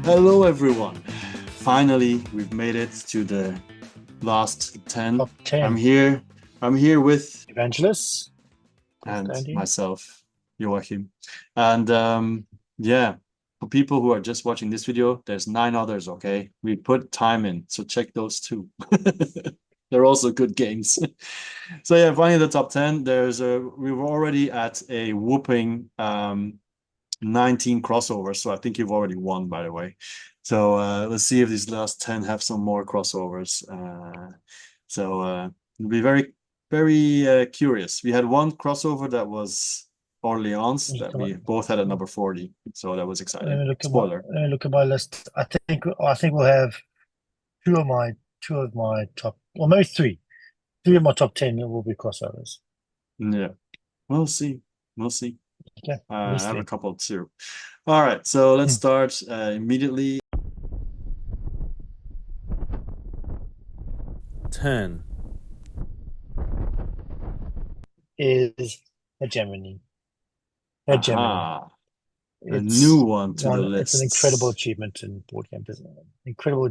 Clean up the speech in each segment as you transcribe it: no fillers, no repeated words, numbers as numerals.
Hello, everyone. Finally, we've made it to the last 10. Top 10. I'm here. I'm here with Evangelos and Andy. myself, Joachim. And yeah, for people who are just watching this video, there's 9 others, okay? We put time in, so check those too. They're also good games. So yeah, finally the top 10. We were already at a whooping 19 crossovers, so I think you've already won, by the way. So let's see if these last 10 have some more crossovers. It'll be very, very curious. We had one crossover that was Orleans that we both had at number 40, so that was exciting. Let me look Spoiler. at my list. I think we'll have two of my top, or maybe three. Three of my top 10 will be crossovers. Yeah, we'll see. We'll see. Okay, I have a couple too. All right, so let's start immediately. 10 is Hegemony. A new one to the list. It's an incredible achievement in board game design. Incredible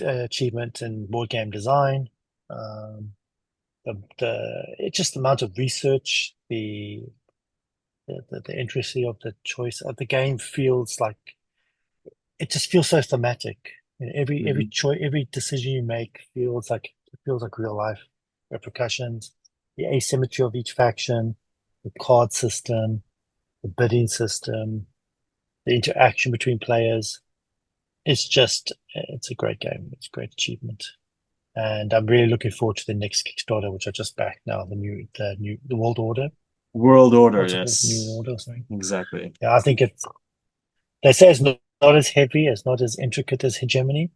achievement in board game design. It's just the amount of research, the intricacy of the choice of the game feels like it just feels so thematic. Every choice, every decision you make feels like real life repercussions. The asymmetry of each faction, the card system, the bidding system, the interaction between players. It's a great game. It's a great achievement. And I'm really looking forward to the next Kickstarter, which I just backed now, the World Order. World Order, yes. New Order, sorry. Exactly. Yeah, I think they say it's not as heavy, it's not as intricate as Hegemony.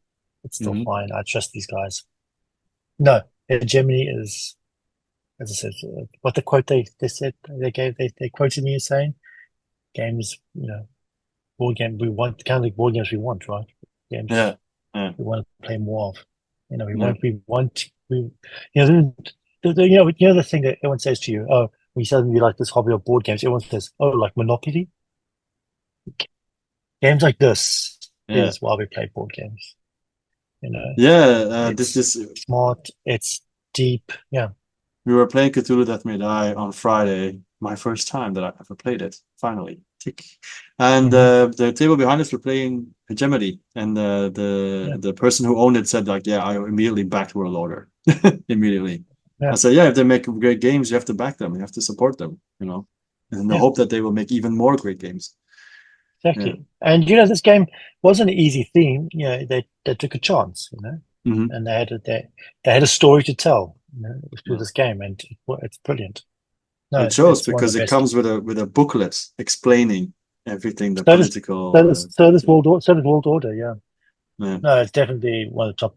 It's still fine. I trust these guys. No, Hegemony is, as I said, what the quote they said, they quoted me as saying, games, board game, we want, kind of like board games we want, right? Games we want to play more of. The thing that everyone says to you, oh, when you suddenly like this hobby of board games, everyone says, oh, like Monopoly. Games like this is why we play board games. This is smart, it's deep. Yeah. We were playing Cthulhu Death May Die on Friday, my first time that I ever played it, finally. Tick. And the table behind us were playing Hegemony, and the person who owned it said, like, yeah, I immediately backed World Order. Immediately. I said, yeah, if they make great games, you have to back them, you have to support them, in the hope that they will make even more great games. Exactly. And this game wasn't an easy theme. They took a chance, and they had a story to tell, through this game, and it's brilliant. No, it shows because it comes with a booklet explaining everything, the political. So does World Order, yeah. No, it's definitely one of the top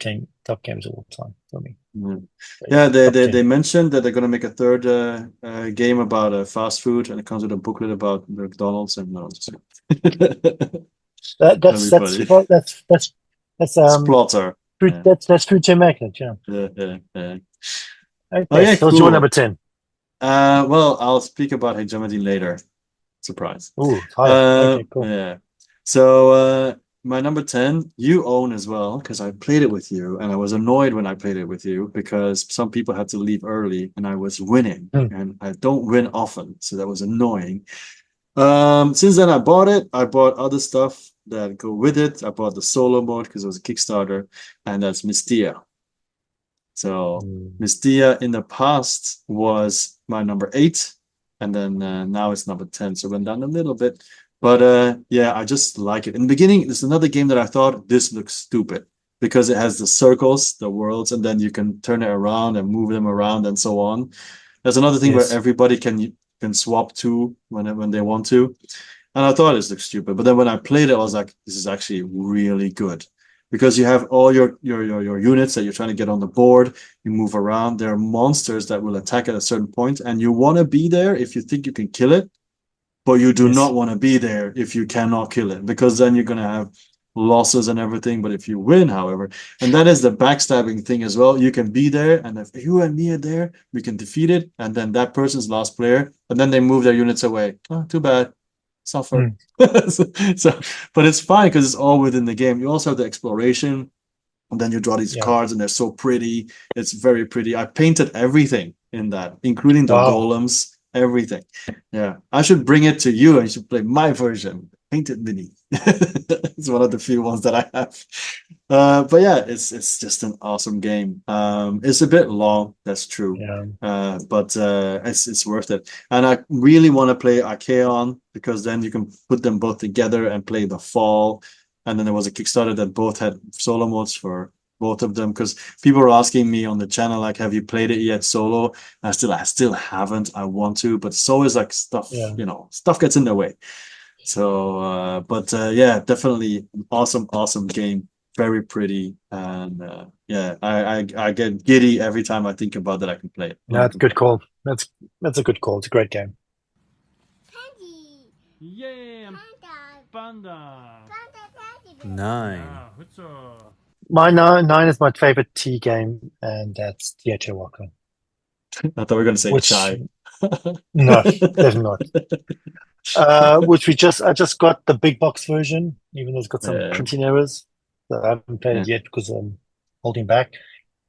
games of all time for me. Yeah, they mentioned that they're going to make a third game about fast food, and it comes with a booklet about McDonald's and that's Plotter. That's Food Chain Magnet, yeah. Okay, so cool. What's your number 10? Well, I'll speak about Hegemony later. Surprise. Oh, okay, cool. Yeah. So my number 10, you own as well, because I played it with you, and I was annoyed when I played it with you because some people had to leave early and I was winning, and I don't win often, so that was annoying. Since then I bought other stuff that go with it. I bought the solo mode because it was a Kickstarter, and that's Mystia. So Mystia in the past was my number 8, and then now it's number 10, so it went down a little bit. But yeah, I just like it. In the beginning, there's another game that I thought, this looks stupid, because it has the circles, the worlds, and then you can turn it around and move them around and so on. There's another thing where everybody can swap to when they want to. And I thought this looked stupid. But then when I played it, I was like, this is actually really good. Because you have all your units that you're trying to get on the board. You move around. There are monsters that will attack at a certain point, and you want to be there if you think you can kill it, but you do not want to be there if you cannot kill it, because then you're going to have losses and everything. But if you win, however, and that is the backstabbing thing as well, you can be there, and if you and me are there, we can defeat it, and then that person's last player, and then they move their units away. Oh, too bad. suffer. So, but it's fine because it's all within the game. You also have the exploration, and then you draw these Yeah. cards, and they're so pretty. It's very pretty. I painted everything in that, including the Wow. golems, everything. Yeah, I should bring it to you, and you should play my version, painted mini. It's one of the few ones that I have. But yeah, it's just an awesome game. It's a bit long, that's true. Yeah. But it's worth it. And I really want to play Archaon because then you can put them both together and play the fall. And then there was a Kickstarter that both had solo modes for both of them because people were asking me on the channel like, have you played it yet solo? I still haven't. I want to, but it's always like stuff, Yeah. stuff gets in the way. So, yeah, definitely awesome game. Very pretty, and yeah, I get giddy every time I think about that I can play it. No, that's a good call. That's a good call. It's a great game. Yeah, Panda. 9. My nine is my favorite tea game, and that's THA Walker. I thought we were going to say Which chai. no, definitely not. Which I just got the big box version, even though it's got some Yeah. printing errors. So I haven't played it Yeah. yet because I'm holding back.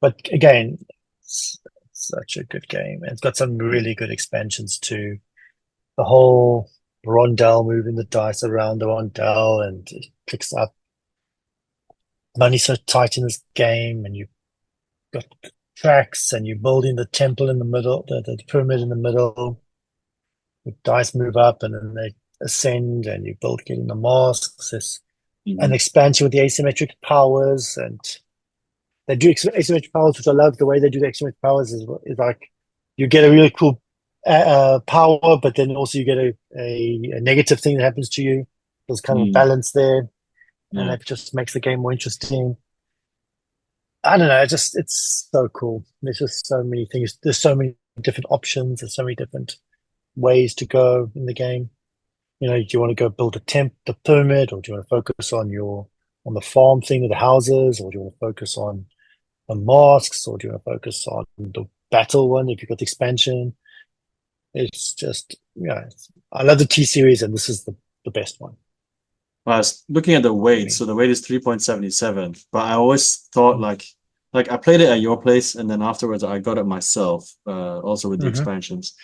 But again, it's such a good game. And it's got some really good expansions too. The whole rondel, moving the dice around the rondel, and it picks up money's so tight in this game, and you've got tracks, and you're building the temple in the middle, the pyramid in the middle. The dice move up, and then they ascend, and you build getting the masks. There's an expansion with the asymmetric powers, and they do asymmetric powers, which I love. The way they do the asymmetric powers is like you get a really cool power, but then also you get a negative thing that happens to you. There's kind of a balance there, and that just makes the game more interesting. I don't know, it's so cool. There's just so many things. There's so many different options. There's so many different ways to go in the game. Do you want to go build the pyramid, or do you want to focus on the farm thing with the houses, or do you want to focus on the masks, or do you want to focus on the battle one if you've got the expansion? It's just, I love the T series, and this is the best one. I was looking at the weight, so the weight is 3.77, but I always thought like I played it at your place, and then afterwards I got it myself, also with the expansions.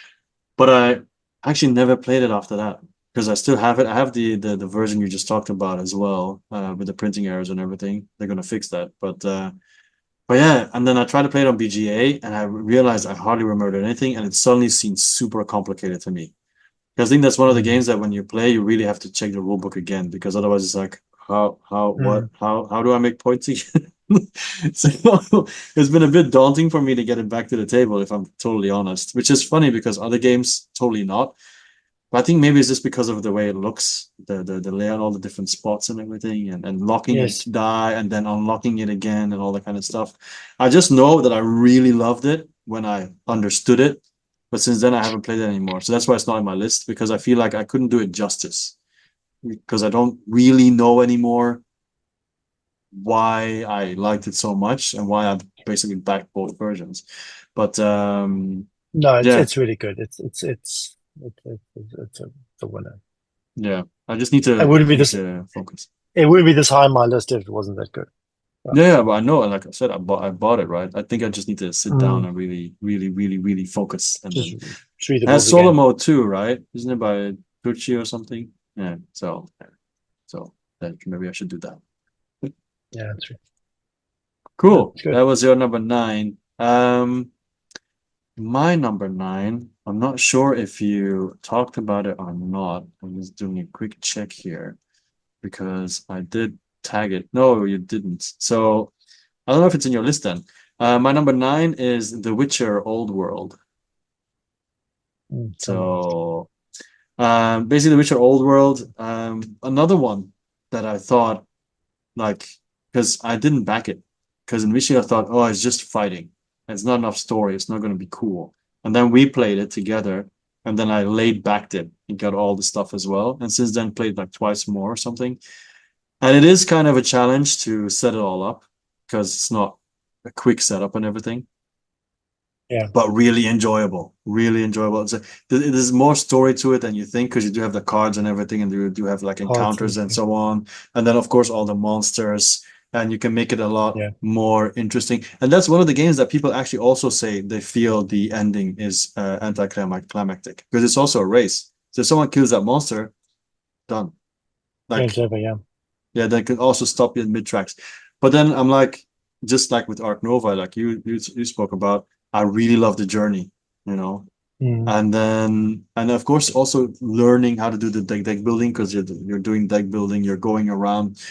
But I actually never played it after that because I still have it. I have the version you just talked about as well, with the printing errors and everything. They're gonna fix that, but yeah. And then I tried to play it on BGA, and I realized I hardly remembered anything, and it suddenly seemed super complicated to me. Because I think that's one of the games that when you play, you really have to check the rule book again, because otherwise it's like, how do I make points again? So it's been a bit daunting for me to get it back to the table, if I'm totally honest, which is funny because other games totally not. But I think maybe it's just because of the way it looks, the layout, all the different spots and everything, and locking it to die and then unlocking it again and all that kind of stuff. I just know that I really loved it when I understood it. But since then, I haven't played it anymore. So that's why it's not in my list, because I feel like I couldn't do it justice, because I don't really know anymore why I liked it so much and why I basically backed both versions. But no, it's really good. It's a winner. Yeah, I just need to focus. It wouldn't be this high on my list if it wasn't that good. Yeah, but I know, like I said, I bought it, right? I think I just need to sit down and really focus. And just then read the it has rules solo again. mode too, right? Isn't it by Tucci or something? Yeah, so then maybe I should do that. Yeah, that's right. Cool. Yeah, that was your number 9. My number 9, I'm not sure if you talked about it or not. I'm just doing a quick check here because I did tag it. No, you didn't. So I don't know if it's in your list then. My number 9 is The Witcher Old World. So basically The Witcher Old World, another one that I thought, like, because I didn't back it, because initially I thought, oh, it's just fighting. It's not enough story. It's not going to be cool. And then we played it together, and then I laid backed it and got all the stuff as well. And since then played like twice more or something. And it is kind of a challenge to set it all up because it's not a quick setup and everything. Yeah. but really enjoyable. Really enjoyable. There's more story to it than you think, because you do have the cards and everything, and you do have like Cards and encounters and everything. so on. And then of course all the monsters, and you can make it a lot Yeah. more interesting. And that's one of the games that people actually also say they feel the ending is anticlimactic, because it's also a race. So if someone kills that monster, done. Like, Game's over, yeah. yeah, that could also stop you in mid tracks. But then I'm like, just like with Arc Nova, like you spoke about, I really love the journey, you know. Mm. And of course also learning how to do the deck building, because you're doing deck building, you're going around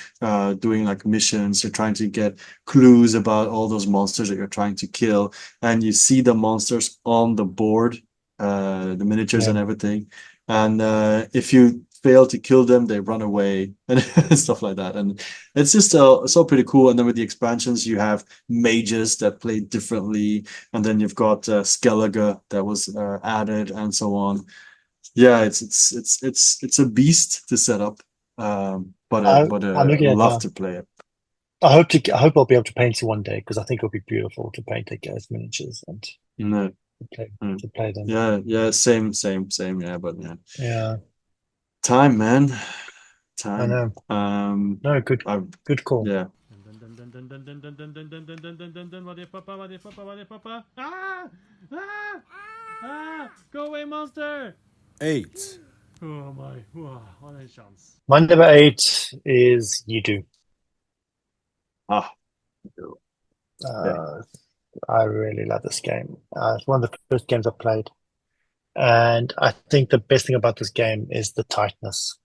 doing like missions, you're trying to get clues about all those monsters that you're trying to kill, and you see the monsters on the board, the miniatures Yeah. and everything. And if you fail to kill them, they run away and stuff like that. And it's just so pretty cool. And then with the expansions, you have mages that play differently, and then you've got Skellige that was added, and so on. Yeah, it's a beast to set up, but I'm looking at love now. to play it. I hope I'll be able to paint it one day, because I think it'll be beautiful to paint the guys' miniatures and No. to play them. Yeah, same. Yeah, but yeah, Yeah, time, man, I time. know. No, good call. Yeah. What if Papa? What if Papa? What if Papa? Ah! Ah! Ah! Go away, monster! 8. Oh my! Wow, what a chance! My number 8 is Yidu. Ah. Okay. I really love this game. It's one of the first games I played, and I think the best thing about this game is the tightness.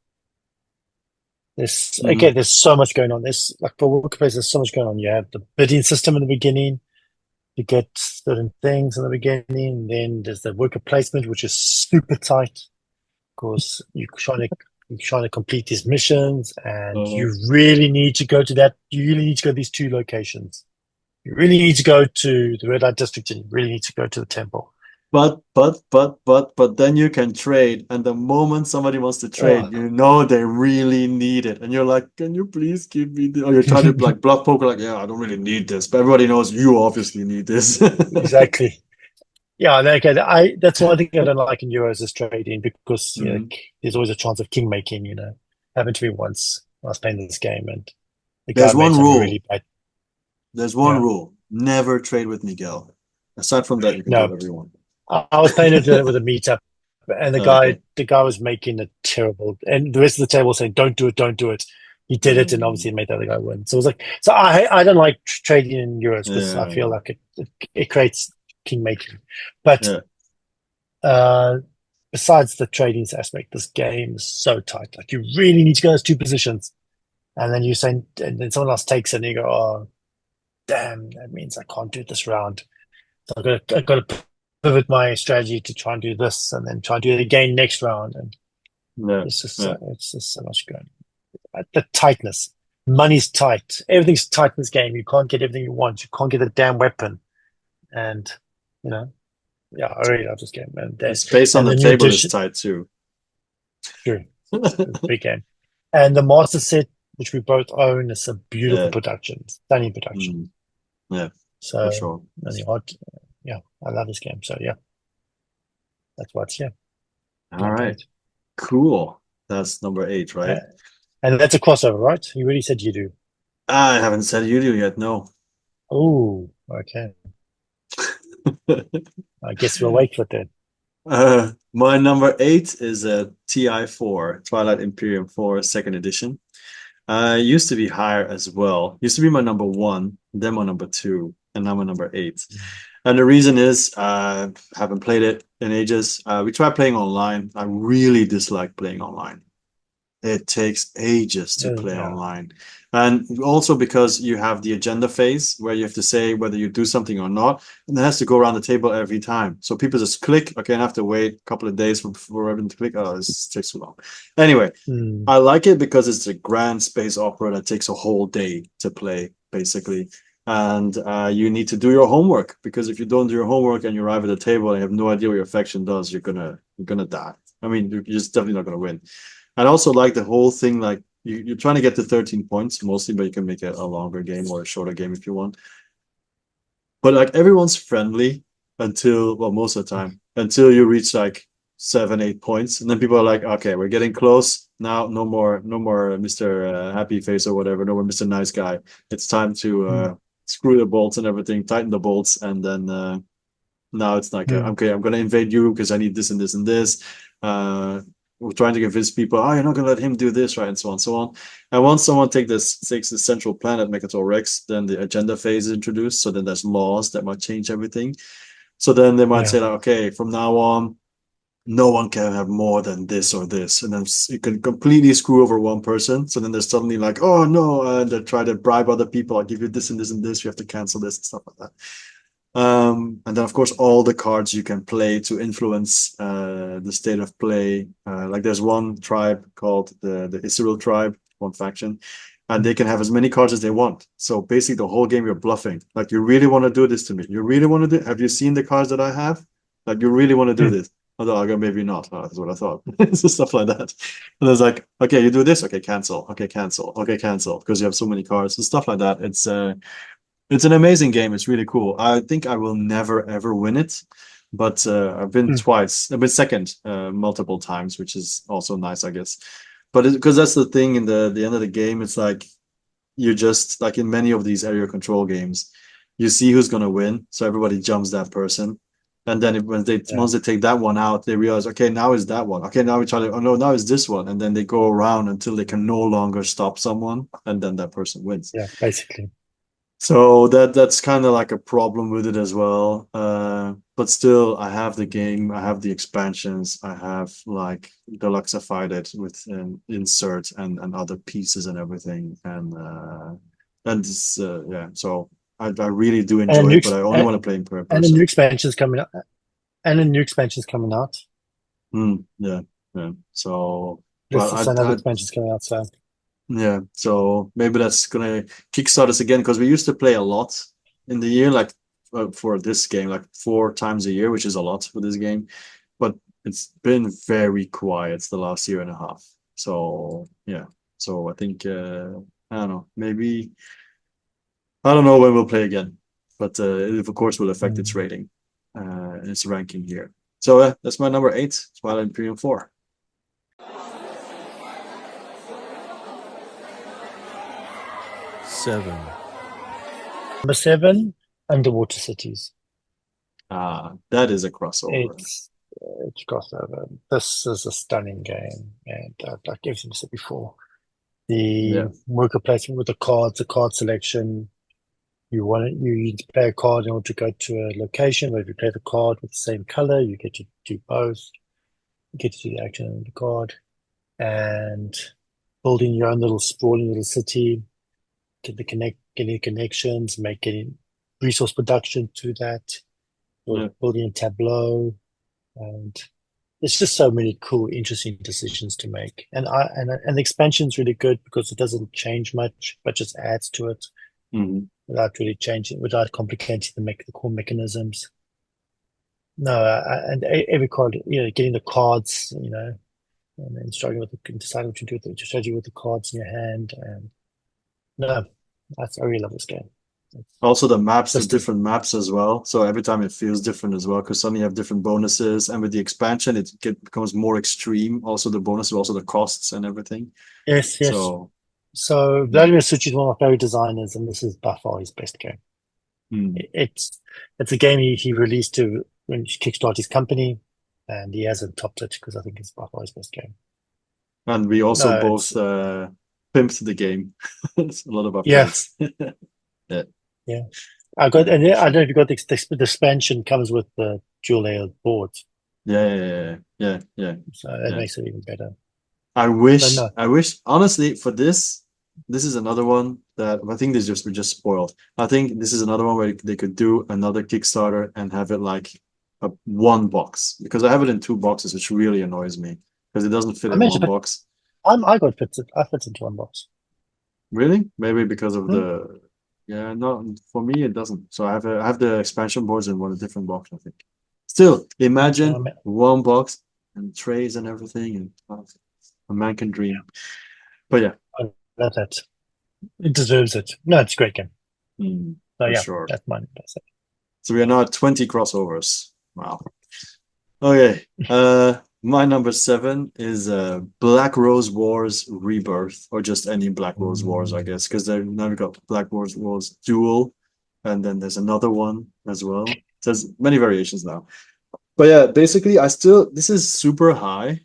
There's so much going on. There's like for workplace, there's so much going on. You have the bidding system in the beginning. You get certain things in the beginning. Then there's the worker placement, which is super tight because you're trying to complete these missions, and you really need to go to that. You really need to go to these 2 locations. You really need to go to the red light district, and you really need to go to the temple. But then you can trade, and the moment somebody wants to trade, Oh, you know they really need it, and you're like, "Can you please give me this?" Or you're trying to like bluff poker, like, "Yeah, I don't really need this," but everybody knows you obviously need this. exactly. Yeah, okay. That's one thing I don't like in Euros is trading, because there's always a chance of king making. Happened to me once when I was playing this game, and the guy There's made one some rule. really bad. There's one Yeah. rule: never trade with Miguel. Aside from that, you can do No, whatever you want. I was playing it with a meetup, and Okay. the guy was making a terrible, and the rest of the table was saying, "Don't do it, don't do it." He did it, and obviously it made the other guy win. So it was like, so I don't like trading in Euros, because I feel like it creates king making. But besides the trading aspect, this game is so tight. Like, you really need to go those 2 positions, and then and then someone else takes it, and you go, "Oh, damn! That means I can't do this round." So I've got to pivot my strategy to try and do this, and then try and do it again next round. And it's just so much going. The tightness, money's tight, everything's tight in this game. You can't get everything you want. You can't get a damn weapon, and yeah, I really love this game. And the space on the table is tight too. True, big game, and the master set, which we both own, is a beautiful production, stunning production. Yeah, so for sure. Yeah, I love this game. So yeah, that's what's All right, cool. That's number 8, right? And that's a crossover, right? You already said you do. I haven't said you do yet. No. Oh, okay. I guess we'll wait for that. My number 8 is a TI4, Twilight Imperium 4, 2nd edition. Used to be higher as well. Used to be my number 1, then my number 2, and now my number 8. And the reason is I haven't played it in ages. We tried playing online. I really dislike playing online. It takes ages to play online. And also because you have the agenda phase where you have to say whether you do something or not, and it has to go around the table every time. So people just click, okay, I have to wait a couple of days for everyone to click. Oh, this takes too long. Anyway, I like it because it's a grand space opera that takes a whole day to play, basically. And you need to do your homework, because if you don't do your homework and you arrive at the table and you have no idea what your faction does, you're gonna die. I mean, you're just definitely not gonna win. I also like the whole thing, like you're trying to get to 13 points mostly, but you can make it a longer game or a shorter game if you want. But like everyone's friendly. until, well, most of the time, until you reach like 7, 8 points, and then people are like, okay, we're getting close now. No more Mr. Happy Face or whatever. No more Mr. Nice Guy. It's time to screw the bolts and everything, tighten the bolts, and then now it's like, okay, I'm going to invade you because I need this and this and this. We're trying to convince people, oh, you're not going to let him do this, right? And so on, so on. And once someone takes the central planet, Mechatol Rex, then the agenda phase is introduced. So then there's laws that might change everything. So then they might say, like, okay, from now on, no one can have more than this or this. And then you can completely screw over one person. So then they're suddenly like, oh, no, and they try to bribe other people. I'll give you this and this and this. You have to cancel this and stuff like that. And then, of course, all the cards you can play to influence the state of play. Like there's one tribe called the Israel tribe, one faction, and they can have as many cards as they want. So basically, the whole game you're bluffing. Like, you really want to do this to me? You really want to do? Have you seen the cards that I have? Like, you really want to do this? Although I go, maybe not. Oh, that's what I thought. So stuff like that. And it's like, okay, you do this. Okay, cancel. Okay, cancel. Okay, cancel. Because you have so many cards and stuff like that. It's an amazing game. It's really cool. I think I will never ever win it, but I've been twice. I've been second multiple times, which is also nice, I guess. But because that's the thing in the end of the game, it's like you just like in many of these area control games, you see who's gonna win, so everybody jumps that person, and then once they take that one out, they realize, okay, now is that one. Okay, now we try to, oh no, now is this one, and then they go around until they can no longer stop someone, and then that person wins. Yeah, basically. So that's kind of like a problem with it as well. But still, I have the game, I have the expansions, I have like deluxeified it with an insert and other pieces and everything, and this, yeah. So I really do enjoy it, but I only want to play in per person. And the new expansion's coming out. And the new expansion's coming out. Yeah. So There's another expansion's coming out, so. Yeah, so maybe that's gonna kickstart us again, because we used to play a lot in the year, like for this game, like 4 times a year, which is a lot for this game. But it's been very quiet the last year and a half. So yeah, so I think I don't know, maybe I don't know when we'll play again, but it of course will affect its rating, its ranking here. So that's my number 8, Twilight Imperium 4. 7. Number 7, Underwater Cities. That is a crossover. It's crossover. This is a stunning game, and like everything I said before, the worker placement with the cards, the card selection. You need to play a card in order to go to a location. Where if you play the card with the same color, you get to do both. You get to do the action on the card, and building your own little sprawling little city. Getting connections, getting resource production to that, building a tableau, and there's just so many cool, interesting decisions to make. And the expansion's really good because it doesn't change much, but just adds to it without really changing, without complicating the core mechanisms. No, and every card, getting the cards, and then struggling with deciding what to do with the strategy with the cards in your hand, and no, I really love this game. Also, the maps, the different maps as well. So every time it feels different as well, because suddenly you have different bonuses, and with the expansion, it becomes more extreme. Also, the bonuses, also the costs and everything. Yes. So Vladimir Suchy is one of my favorite designers, and this is by far his best game. It's a game he released to kickstart his company, and he hasn't topped it because I think it's by far his best game. And we also both pimped the game. It's a lot of our friends. Yeah. I don't know if you got the expansion comes with the dual layer boards. Yeah. So that makes it even better. I wish honestly for this is another one that I think we're just spoiled. I think this is another one where they could do another Kickstarter and have it like one box, because I have it in 2 boxes, which really annoys me because it doesn't fit in one box. I fit into one box. Really? Maybe because of no, for me it doesn't. So I have the expansion boards in a different box, I think. Still, imagine one box and trays and everything, and a man can dream. But yeah, I love that. It deserves it. No, it's a great game. So yeah, sure. that's mine. That's it. So we are now at 20 crossovers. Wow. Okay. My number 7 is Black Rose Wars Rebirth, or just any Black Rose Wars, I guess, because now we've got Black Rose Wars Duel, and then there's another one as well. There's many variations now. But yeah, basically, this is super high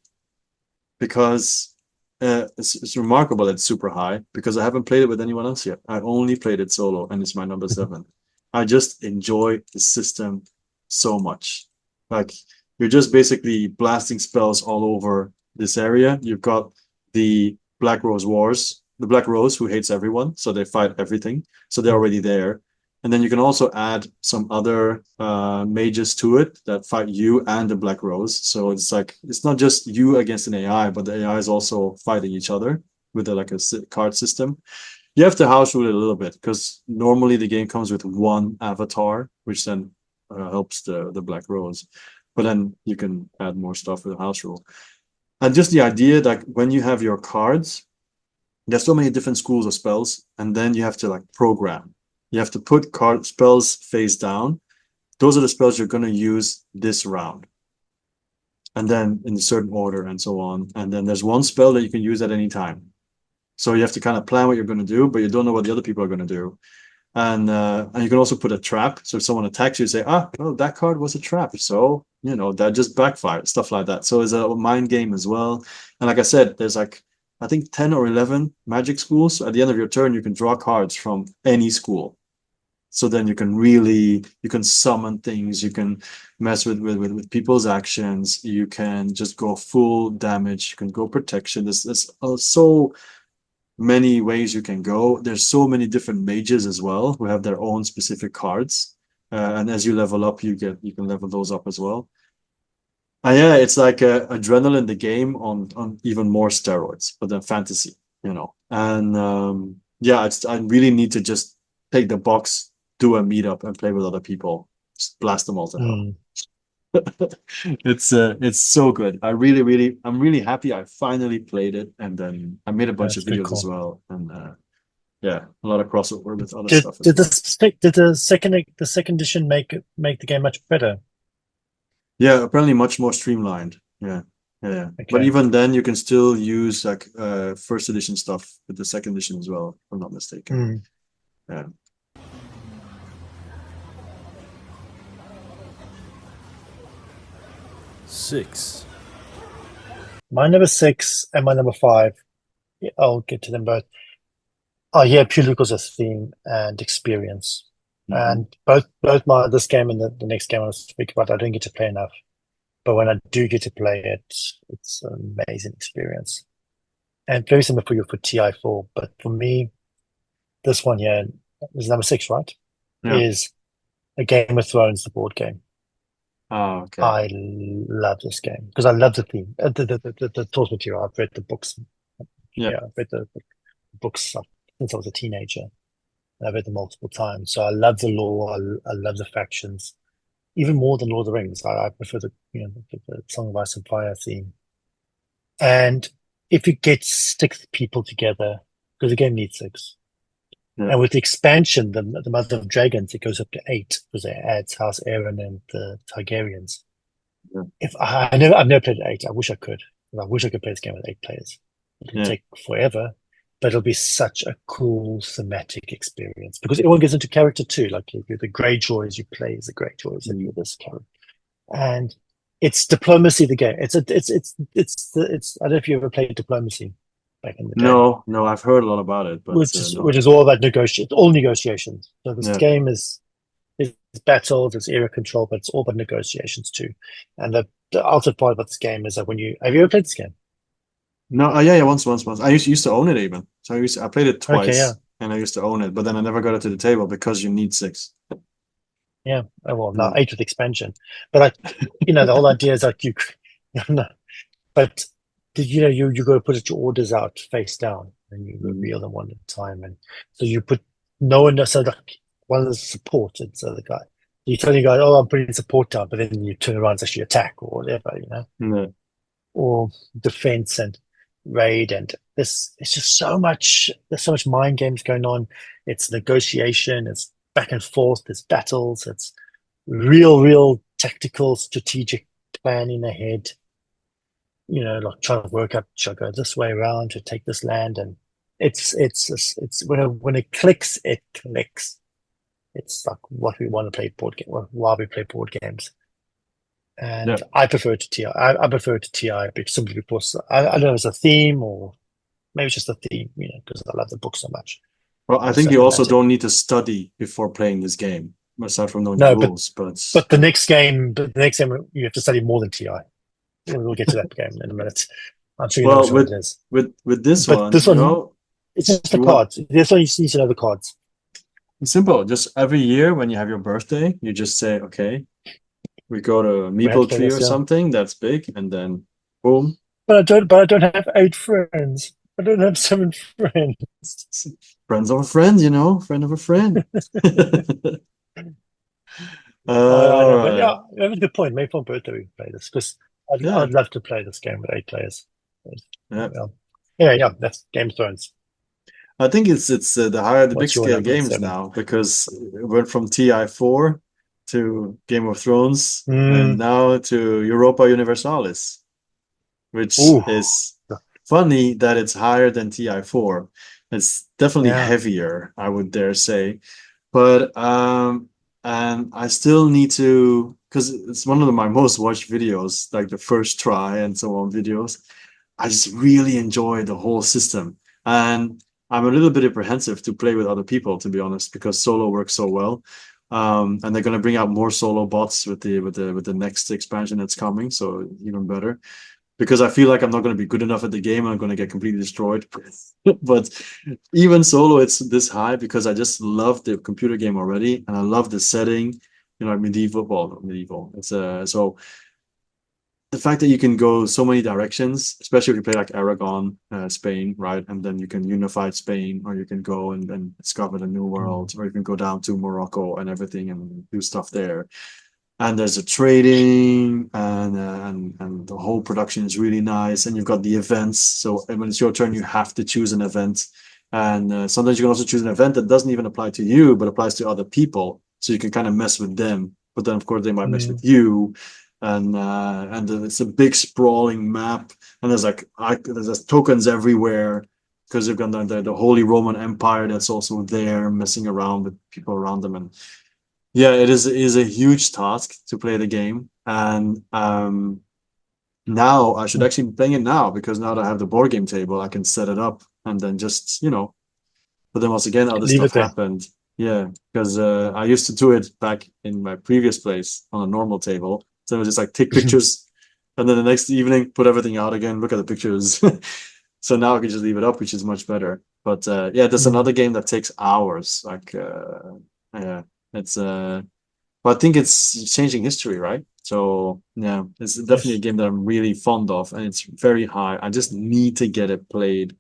because it's remarkable it's super high because I haven't played it with anyone else yet. I only played it solo, and it's my number 7. I just enjoy the system so much. Like, you're just basically blasting spells all over this area. You've got the Black Rose Wars, the Black Rose who hates everyone, so they fight everything. So they're already there. And then you can also add some other mages to it that fight you and the Black Rose. So it's like, it's not just you against an AI, but the AI is also fighting each other with a card system. You have to house rule it a little bit because normally the game comes with one avatar, which then helps the Black Rose. But then you can add more stuff with the house rule. And just the idea that when you have your cards, there's so many different schools of spells, and then you have to like program. You have to put spells face down. Those are the spells you're going to use this round. And then in a certain order and so on. And then there's one spell that you can use at any time. So you have to kind of plan what you're going to do, but you don't know what the other people are going to do. And you can also put a trap. So if someone attacks you, say, well, that card was a trap. So, that just backfired, stuff like that. So it's a mind game as well. And like I said, there's like, I think 10 or 11 magic schools. So at the end of your turn, you can draw cards from any school. So then you can summon things. You can mess with people's actions. You can just go full damage. You can go protection. There's so many ways you can go. There's so many different mages as well who have their own specific cards, and as you level up, you can level those up as well. And yeah, it's like adrenaline the game on even more steroids, but then fantasy, And yeah, I really need to just take the box, do a meetup, and play with other people. Just blast them all to hell. It's so good. I'm really happy I finally played it, and then I made a bunch of videos as well, and yeah, a lot of crossover with other stuff. Did the second edition make the game much better? Yeah, apparently much more streamlined. Yeah. Okay. But even then, you can still use like first edition stuff with the second edition as well, if I'm not mistaken. Yeah. 6. My number 6 and my number 5, I'll get to them both, are here purely because of theme and experience. And both this game and the next game I was speaking about, I didn't get to play enough. But when I do get to play it, it's an amazing experience. And very similar for you for TI4. But for me, this one here is number 6, right? Yeah. Is a Game of Thrones, the board game. Oh, okay. I love this game because I love the theme, the source material. I've read the books. Yeah, I've read the books since I was a teenager. I've read them multiple times. So I love the lore. I love the factions, even more than Lord of the Rings. I prefer the Song of Ice and Fire theme. And if you get 6 people together, because the game needs 6. Yeah. And with the expansion, the Mother of Dragons, it goes up to 8 because it adds House Aaron and the Targaryens. Yeah. I've never played 8. I wish I could. I wish I could play this game with 8 players. It'll take forever, but it'll be such a cool thematic experience because everyone gets into character too. Like the Greyjoys, you play as the Greyjoys and you're this character. And it's diplomacy, the game. It's I don't know if you ever played diplomacy back in the day. No, I've heard a lot about it, but which is all about all negotiations. So this game is battles, it's area control, but it's all about negotiations too. And the ultimate part about this game is that have you ever played this game? No, yeah, once. I used to own it even. So I played it twice, okay, yeah. And I used to own it, but then I never got it to the table because you need 6. Yeah, well, now 8 with expansion, but the whole idea is like but you got to put your orders out face down and you reveal them one at a time, and so you put no one. So like one of the support, and so the guy you tell your guy, oh, I'm putting support down, but then you turn around and actually attack or whatever, or defense and raid, and it's just so much. There's so much mind games going on. It's negotiation. It's back and forth. There's battles. It's real tactical, strategic planning ahead. Like trying to work out, should I go this way around to take this land? And it's when it clicks, it clicks. It's like what we want to play board game, why we play board games. And Yeah. I prefer it to TI. I prefer it to TI simply because I don't know if it's a theme or maybe it's just a theme, because I love the book so much. Well, I It's think so you also thematic. don't need to study before playing this game, aside from knowing the No, rules. But the next game, you have to study more than TI. We'll get to that game in a minute. I'm sure you know well, which one it is. with this But one, this one, it's just the you want cards. This one you just need to know the cards. it's simple. Just every year when you have your birthday, you just say, okay, we go to a We have to meeple play tree this, or yeah. something that's big, and then boom. But I don't have 8 friends. I don't have 7 friends. Friends of a friend, friend of a friend. I All know, but right. yeah, that was a good point. Maybe for birthday we can play this because Yeah. I'd love to play this game with 8 players. Yeah. Yeah, that's Game of Thrones. I think it's the big What's your scale number games 7? now because it went from TI4 to Game of Thrones and now to Europa Universalis, which Ooh, is funny that it's higher than TI4. It's definitely yeah. heavier, I would dare say. But and I still need to, because it's one of my most watched videos, like the first try and so on videos. I just really enjoy the whole system. And I'm a little bit apprehensive to play with other people, to be honest, because solo works so well. And they're going to bring out more solo bots with the next expansion that's coming, so even better. Because I feel like I'm not going to be good enough at the game, and I'm going to get completely destroyed. But even solo, it's this high because I just love the computer game already, and I love the setting. Medieval. It's so the fact that you can go so many directions, especially if you play like Aragon, Spain, right? And then you can unify Spain, or you can go and discover the new world, or you can go down to Morocco and everything and do stuff there. And there's a trading, and the whole production is really nice. And you've got the events. So when it's your turn, you have to choose an event. And sometimes you can also choose an event that doesn't even apply to you, but applies to other people. So you can kind of mess with them. But then, of course, they might mess with you. And it's a big sprawling map, and there's tokens everywhere because they've got the Holy Roman Empire that's also there messing around with people around them. And yeah, it is a huge task to play the game. And now I should actually be playing it now, because now that I have the board game table, I can set it up and then just but then once again other Leave stuff it there. happened. Yeah, because I used to do it back in my previous place on a normal table. So it was just like take pictures, and then the next evening put everything out again, look at the pictures. So now I can just leave it up, which is much better. But yeah, there's another game that takes hours. Like yeah, it's but I think it's changing history, right? So yeah, it's definitely a game that I'm really fond of, and it's very high. I just need to get it played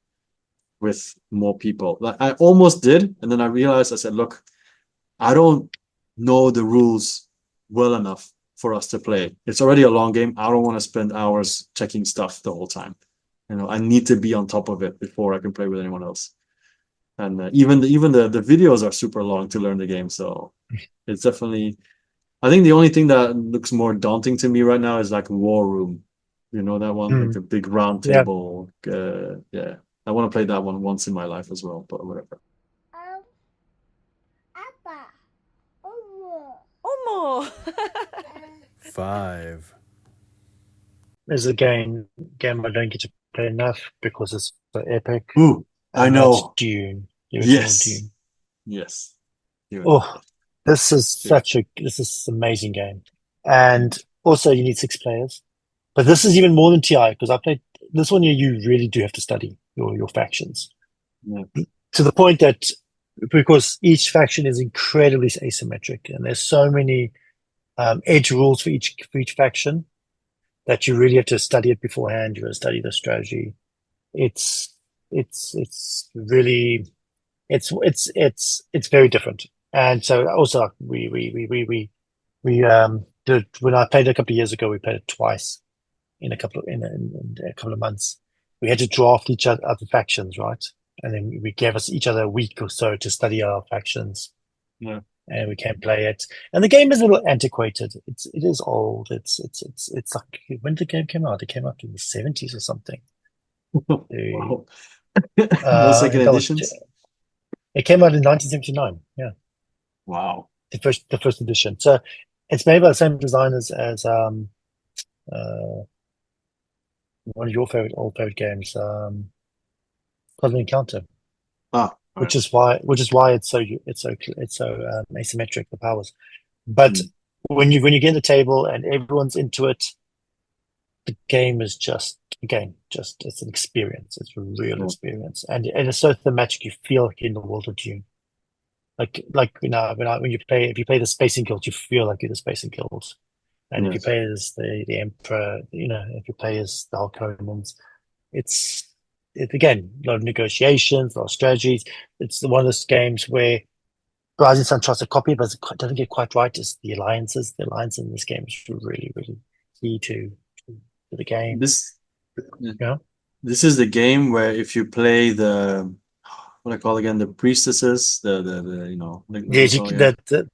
with more people. Like I almost did, and then I realized, I said, look, I don't know the rules well enough for us to play. It's already a long game. I don't want to spend hours checking stuff the whole time. I need to be on top of it before I can play with anyone else. And even the videos are super long to learn the game. So it's definitely. I think the only thing that looks more daunting to me right now is like War Room. You know that one, like the big round Yeah. table. Yeah, I want to play that one once in my life as well. But whatever. Omo. 5, There's a game I don't get to play enough because it's so epic. Ooh, I And that's know. Dune, the original Yes. Dune. Yes. Oh, this is an amazing game. And also you need 6 players. But this is even more than TI because I played this one. You really do have to study your factions Yeah. to the point that because each faction is incredibly asymmetric and there's so many edge rules for each faction that you really have to study it beforehand. You got to study the strategy. It's really it's very different. And so also we did when I played it a couple of years ago. We played it twice in a couple of months. We had to draft each other factions, right? And then we gave us each other a week or so to study our factions. Yeah. and we can play it. And the game is a little antiquated. It is old. It's like, when did the game came out? It came out in the 70s or something. Wow. No second editions? It came out in 1979. Yeah, Wow. the first edition. So it's made by the same designers as one of your old favorite games, Puzzle Encounter, Ah, which right. is why it's so asymmetric, the powers. But when you get in the table and everyone's into it, the game is just it's an experience. It's a real Yeah. experience, and it's so thematic. You feel like you're in the world of Dune. Like when you play, if you play the Space Guild, you feel like you're the Space Guild. And if you Yes. play as the Emperor, if you play as the Harkonnens, it's again a lot of negotiations, a lot of strategies. It's one of those games where Rising Sun tries to copy, but it doesn't get quite right. It's the alliances. The alliance in this game is really, really key to the game. This Yeah. this is the game where if you play the what I call again the priestesses, the you know what do Yeah, you call it? the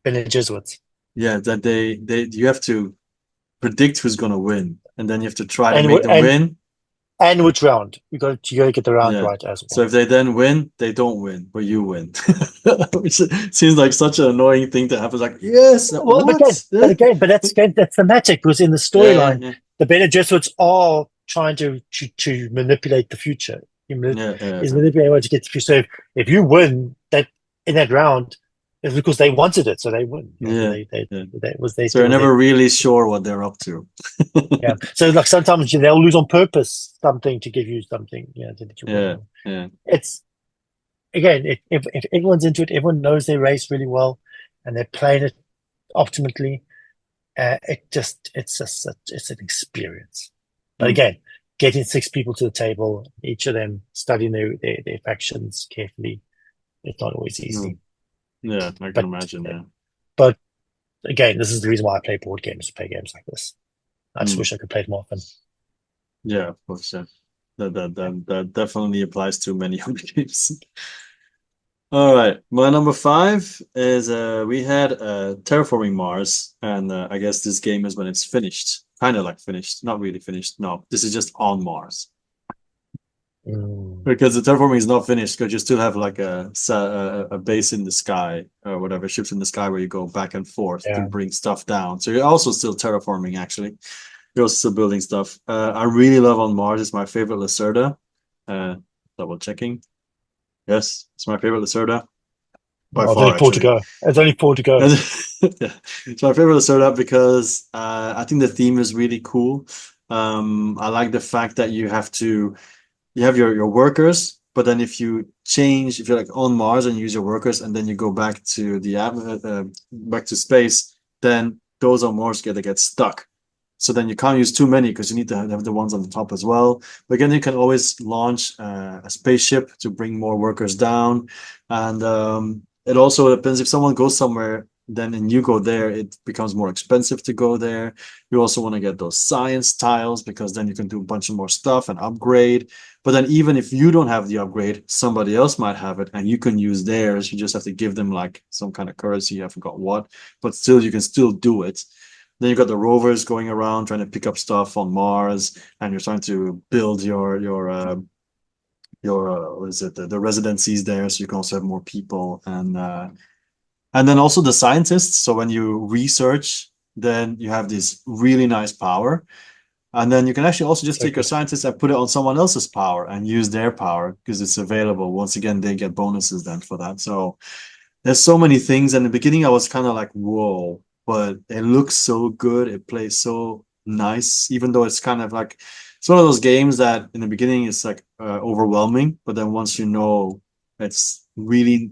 Bene Gesserits. Yeah, that they you have to predict who's gonna win, and then you have to try to and make them win. and which round you got to get the round Yeah. right as So well. if they then win, they don't win, but you win. Which seems like such an annoying thing to happen. It's like, yes, Well, what? but that's thematic because in the Yeah, storyline, yeah, the Bene Gesserits are trying to manipulate the future. yeah, Is yeah, manipulating what to get the future. So if you win that in that round, it's because they wanted it, so they win. yeah, yeah. That was they So you're was never their, really sure what they're up to. yeah. So like sometimes they'll lose on purpose something to give you something, that you Yeah, win. yeah. It's again, if everyone's into it, everyone knows their race really well, and they're playing it optimally. It's an experience. But Mm, again, getting 6 people to the table, each of them studying their factions carefully, it's not always mm. easy. Yeah, I can But imagine. Yeah. but again, this is the reason why I play board games, to play games like this. I just Mm. wish I could play it more often. Yeah, of course. Yeah. That definitely applies to many other games. All right, my number 5 is we had Terraforming Mars, and I guess this game is when it's finished, kind of like finished, not really finished. No, this is just on Mars because the terraforming is not finished because you still have like a base in the sky or whatever, ships in the sky where you go back and forth to Yeah. bring stuff down. So you're also still terraforming actually. You're also still building stuff. I really love on Mars. It's my favorite Lacerda. Double checking. Yes, it's my favorite Lacerda. By There's far, only 4 to actually. go. There's only 4 to go. Yeah. It's my favorite startup because I think the theme is really cool. I like the fact that you have your workers, but then if you're like on Mars and you use your workers, and then you go back to back to space, then those on Mars get stuck. So then you can't use too many because you need to have the ones on the top as well. But again, you can always launch a spaceship to bring more workers down, and it also depends if someone goes somewhere, then and you go there, it becomes more expensive to go there. You also want to get those science tiles because then you can do a bunch of more stuff and upgrade. But then even if you don't have the upgrade, somebody else might have it and you can use theirs. You just have to give them like some kind of currency. I forgot what, but still you can still do it. Then you got the rovers going around trying to pick up stuff on Mars, and you're trying to build your what is it the residencies there, so you can also have more people, and then also the scientists. So when you research, then you have this really nice power, and then you can actually also just So take your good. scientists and put it on someone else's power and use their power because it's available. Once again, they get bonuses then for that. So there's so many things. And in the beginning, I was kind of like, whoa, but it looks so good. It plays so nice, even though it's kind of like it's one of those games that in the beginning it's like overwhelming, but then once you know, it's really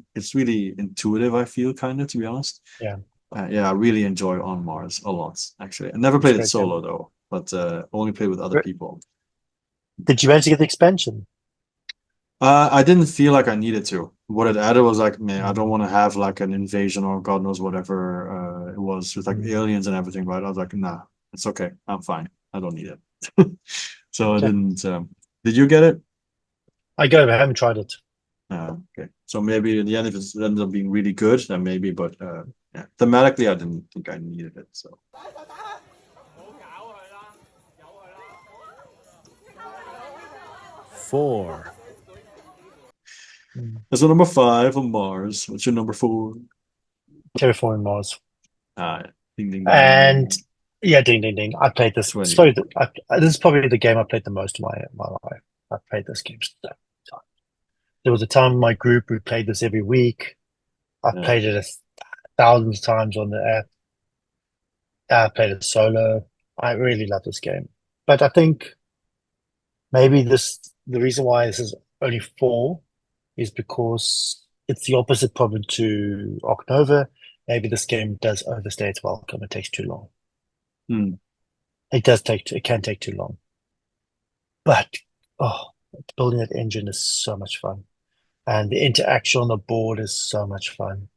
intuitive. I feel kind of, to be honest. Yeah, Yeah, I really enjoy On Mars a lot. Actually, I never it's played it great. Yeah. solo though, but only played with other people. Did you manage to get the expansion? I didn't feel like I needed to. What it added was like, man, I don't Mm. want to have like an invasion or God knows whatever it was with like Mm. aliens and everything. But I was like, nah, it's okay. I'm fine. I don't need it. So I Okay. didn't. Did you get it? I haven't tried it. Okay. So maybe in the end, if it ends up being really good, then maybe. But yeah, thematically, I didn't think I needed it. So 4, that's the number 5 on Mars. What's your number 4? Terraforming Mars. Ding ding And ding. yeah, ding ding ding. I played this. 20. This is probably the game I played the most in my life. I played this game so many times. There was a time in my group we played this every week. I've Yeah. played it thousands of times on the app. I played it solo. I really love this game. But I think maybe the reason why this is only 4 is because it's the opposite problem to Ark Nova. Maybe this game does overstay its welcome. It takes too long. Hmm. It can take too long. But building that engine is so much fun. And the interaction on the board is so much fun.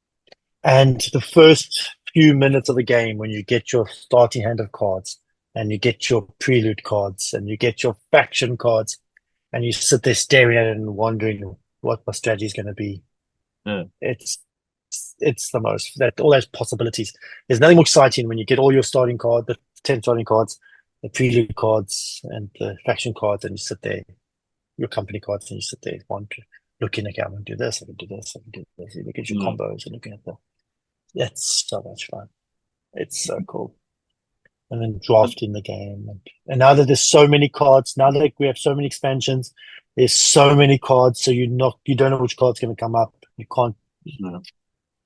And the first few minutes of the game, when you get your starting hand of cards, and you get your prelude cards, and you get your faction cards, and you sit there staring at it and wondering what my strategy is going to be. Yeah. It's the most, that all those possibilities. There's nothing more exciting when you get all your starting cards, the 10 starting cards, the prelude cards, and the faction cards, and you sit there, your company cards, and you sit there looking, okay, I'm going to do this, I can do this, I can do this. You look at your combos and looking at them. It's so much fun. It's so cool. And then drafting the game. And now that there's so many cards, now that we have so many expansions, there's so many cards, so you don't know which card's going to come up. You can't,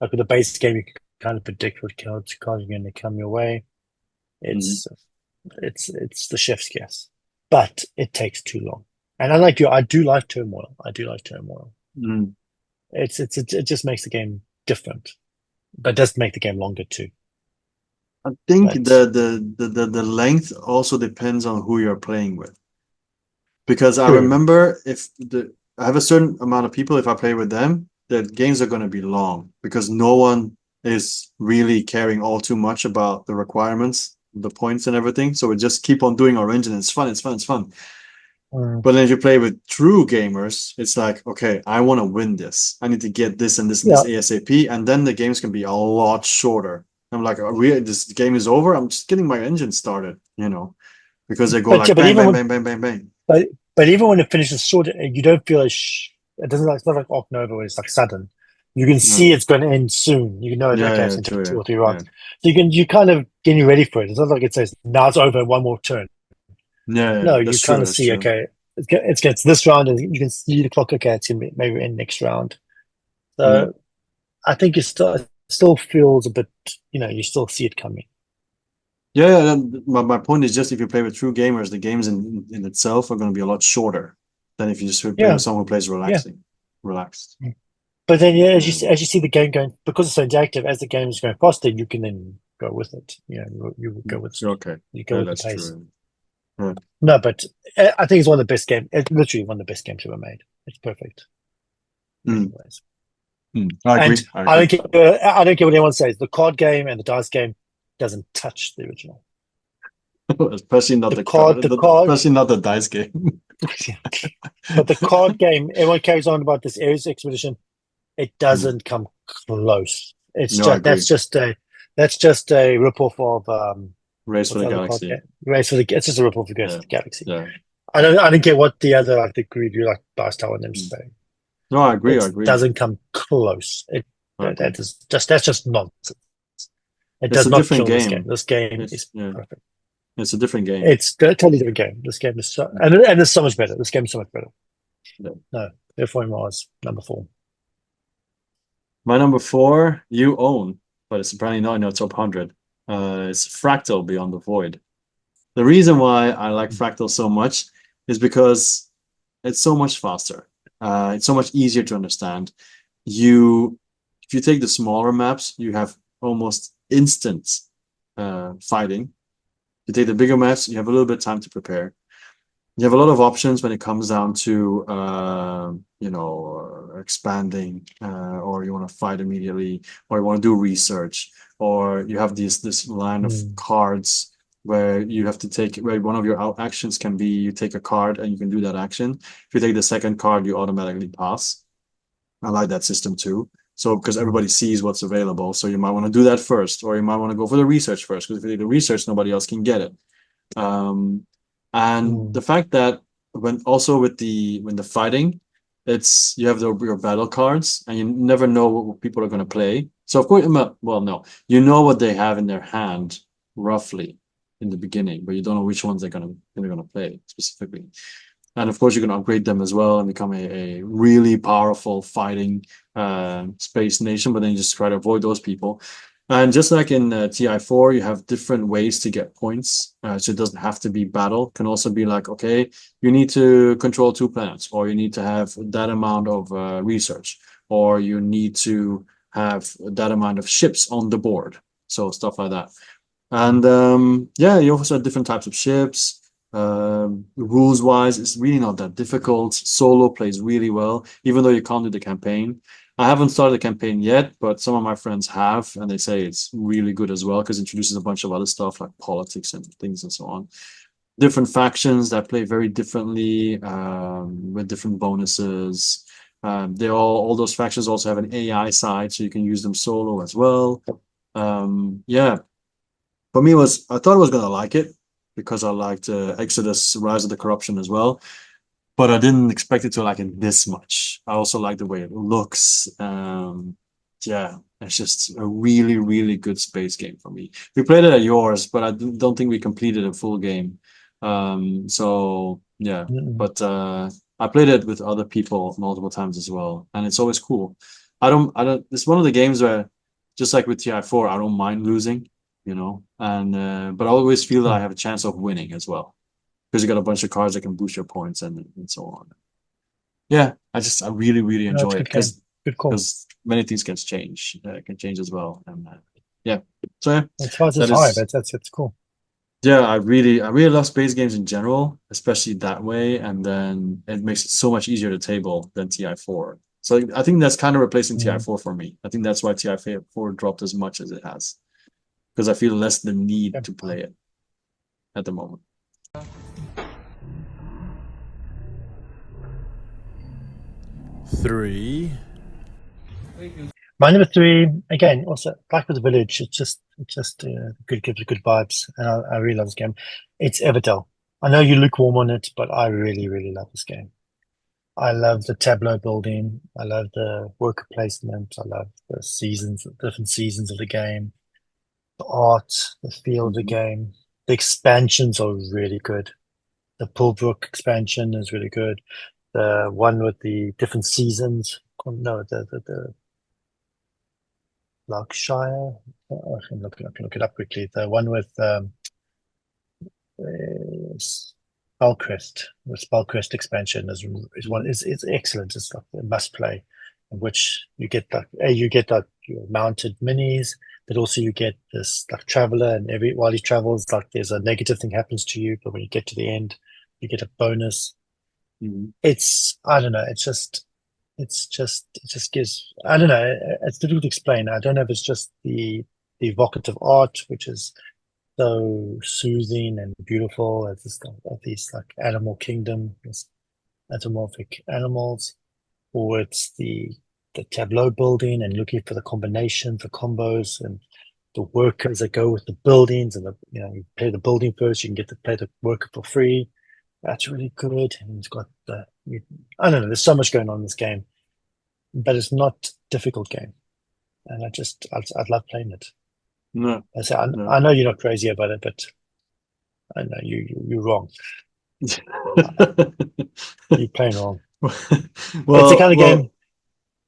like with the base game, you can kind of predict what cards are going to come your way. It's the chef's kiss, but it takes too long. And unlike you, I do like turmoil. It just makes the game different, but does make the game longer too. I think the length also depends on who you're playing with. Because I remember I have a certain amount of people, if I play with them, the games are going to be long because no one is really caring all too much about the requirements, the points and everything. So we just keep on doing our engine. It's fun. But then if you play with true gamers, it's like, okay, I want to win this. I need to get this and this and this ASAP. And then the games can be a lot shorter. I'm like, this game is over. I'm just getting my engine started, because they go like bang, bang, bang, bang, bang, bang. But even when it finishes short, you don't feel it doesn't it's not like Ark Nova where it's like sudden. You can see it's going to end soon. You know, it's going to take 2 or 3 rounds. So you kind of getting ready for it. It's not like it says now it's over, one more turn. No, you kind of see, okay, it's this round, and you can see the clock. Okay, it's going to be maybe in next round. So I think it still feels a bit, you still see it coming. Yeah, my point is just if you play with true gamers, the games in itself are going to be a lot shorter than if you just play with someone who plays relaxed. But then, as you see the game going, because it's so interactive, as the game is going faster, you can then go with it. You go with You go with the pace. True. Yeah. No, but I think it's one of the best games. It's literally one of the best games ever made. It's perfect. Anyways. I agree. I don't care what anyone says. The card game and the dice game doesn't touch the original. Especially not especially not the dice game. But the card game, everyone carries on about this Ares expedition. It doesn't come close. That's just a ripoff of Race for the Galaxy. It's just a ripoff of Race for the Galaxy. Yeah. I don't care what the other the review like Barstow and them say. No, I agree. It doesn't come close. That's just nonsense. It does not kill this game. This game is perfect. It's a different game. It's a totally different game. This game is and it's so much better. This game is so much better. No, therefore Mars number 4. My number 4 you own, but it's apparently not in your top 100. It's Fractal Beyond the Void. The reason why I like Fractal so much is because it's so much faster. It's so much easier to understand. If you take the smaller maps, you have almost instant fighting. If you take the bigger maps, you have a little bit of time to prepare. You have a lot of options when it comes down to expanding, or you want to fight immediately, or you want to do research, or you have this line of cards where you have to take, where one of your actions can be you take a card and you can do that action. If you take the second card, you automatically pass. I like that system too. So because everybody sees what's available, so you might want to do that first, or you might want to go for the research first, because if you do the research, nobody else can get it. And the fact that when the fighting, it's you have your battle cards, and you never know what people are going to play. So of course, well, no, you know what they have in their hand roughly in the beginning, but you don't know which ones they're gonna play specifically. And of course, you can upgrade them as well and become a really powerful fighting space nation. But then you just try to avoid those people. And just like in TI4, you have different ways to get points. So it doesn't have to be battle. It can also be like, okay, you need to control 2 planets, or you need to have that amount of research, or you need to have that amount of ships on the board. So stuff like that. And yeah, you also have different types of ships. Rules wise, it's really not that difficult. Solo plays really well, even though you can't do the campaign. I haven't started the campaign yet, but some of my friends have, and they say it's really good as well because it introduces a bunch of other stuff like politics and things and so on. Different factions that play very differently with different bonuses. All those factions also have an AI side, so you can use them solo as well. Yeah, for me, I thought I was gonna like it because I liked Exodus: Rise of the Corruption as well, but I didn't expect it to like it this much. I also like the way it looks. Yeah, it's just a really, really good space game for me. We played it at yours, but I don't think we completed a full game. So yeah, but I played it with other people multiple times as well, and it's always cool. I don't. It's one of the games where, just like with TI4, I don't mind losing, and but I always feel that I have a chance of winning as well, because you got a bunch of cards that can boost your points and so on. Yeah, I really, really enjoy it because many things can change as well, and yeah. So yeah, as far as it's high, that's cool. Yeah, I really love space games in general, especially that way, and then it makes it so much easier to table than TI4. So I think that's kind of replacing TI4 for me. I think that's why TI4 dropped as much as it has, because I feel less the need to play it at the moment. Three. My number 3, again, also like with the Village, it's just gives good vibes, and I really love this game. It's Everdell. I know you're lukewarm on it, but I really, really love this game. I love the tableau building. I love the worker placement. I love the different seasons of the game, the art, the feel of the game. The expansions are really good. The Pullbrook expansion is really good. The one with the different seasons. No, the Berkshire. I can look it up quickly. The one with Spellcrest. The Spellcrest expansion is excellent. It's like a must play, in which you get your mounted minis, but also you get this like traveler, and while he travels, like there's a negative thing happens to you, but when you get to the end, you get a bonus. It's I don't know. It just gives, I don't know, it's difficult to explain. I don't know if it's just the evocative art, which is so soothing and beautiful as these like animal kingdom, this anthropomorphic animals, or it's the tableau building and looking for the combinations, the combos, and the workers that go with the buildings, and you play the building first, you can get to play the worker for free. That's really good. And it's got I don't know, there's so much going on in this game, but it's not a difficult game. And I'd love playing it. No. I know you're not crazy about it, but I know you're wrong. You're playing wrong. It's the kind of game.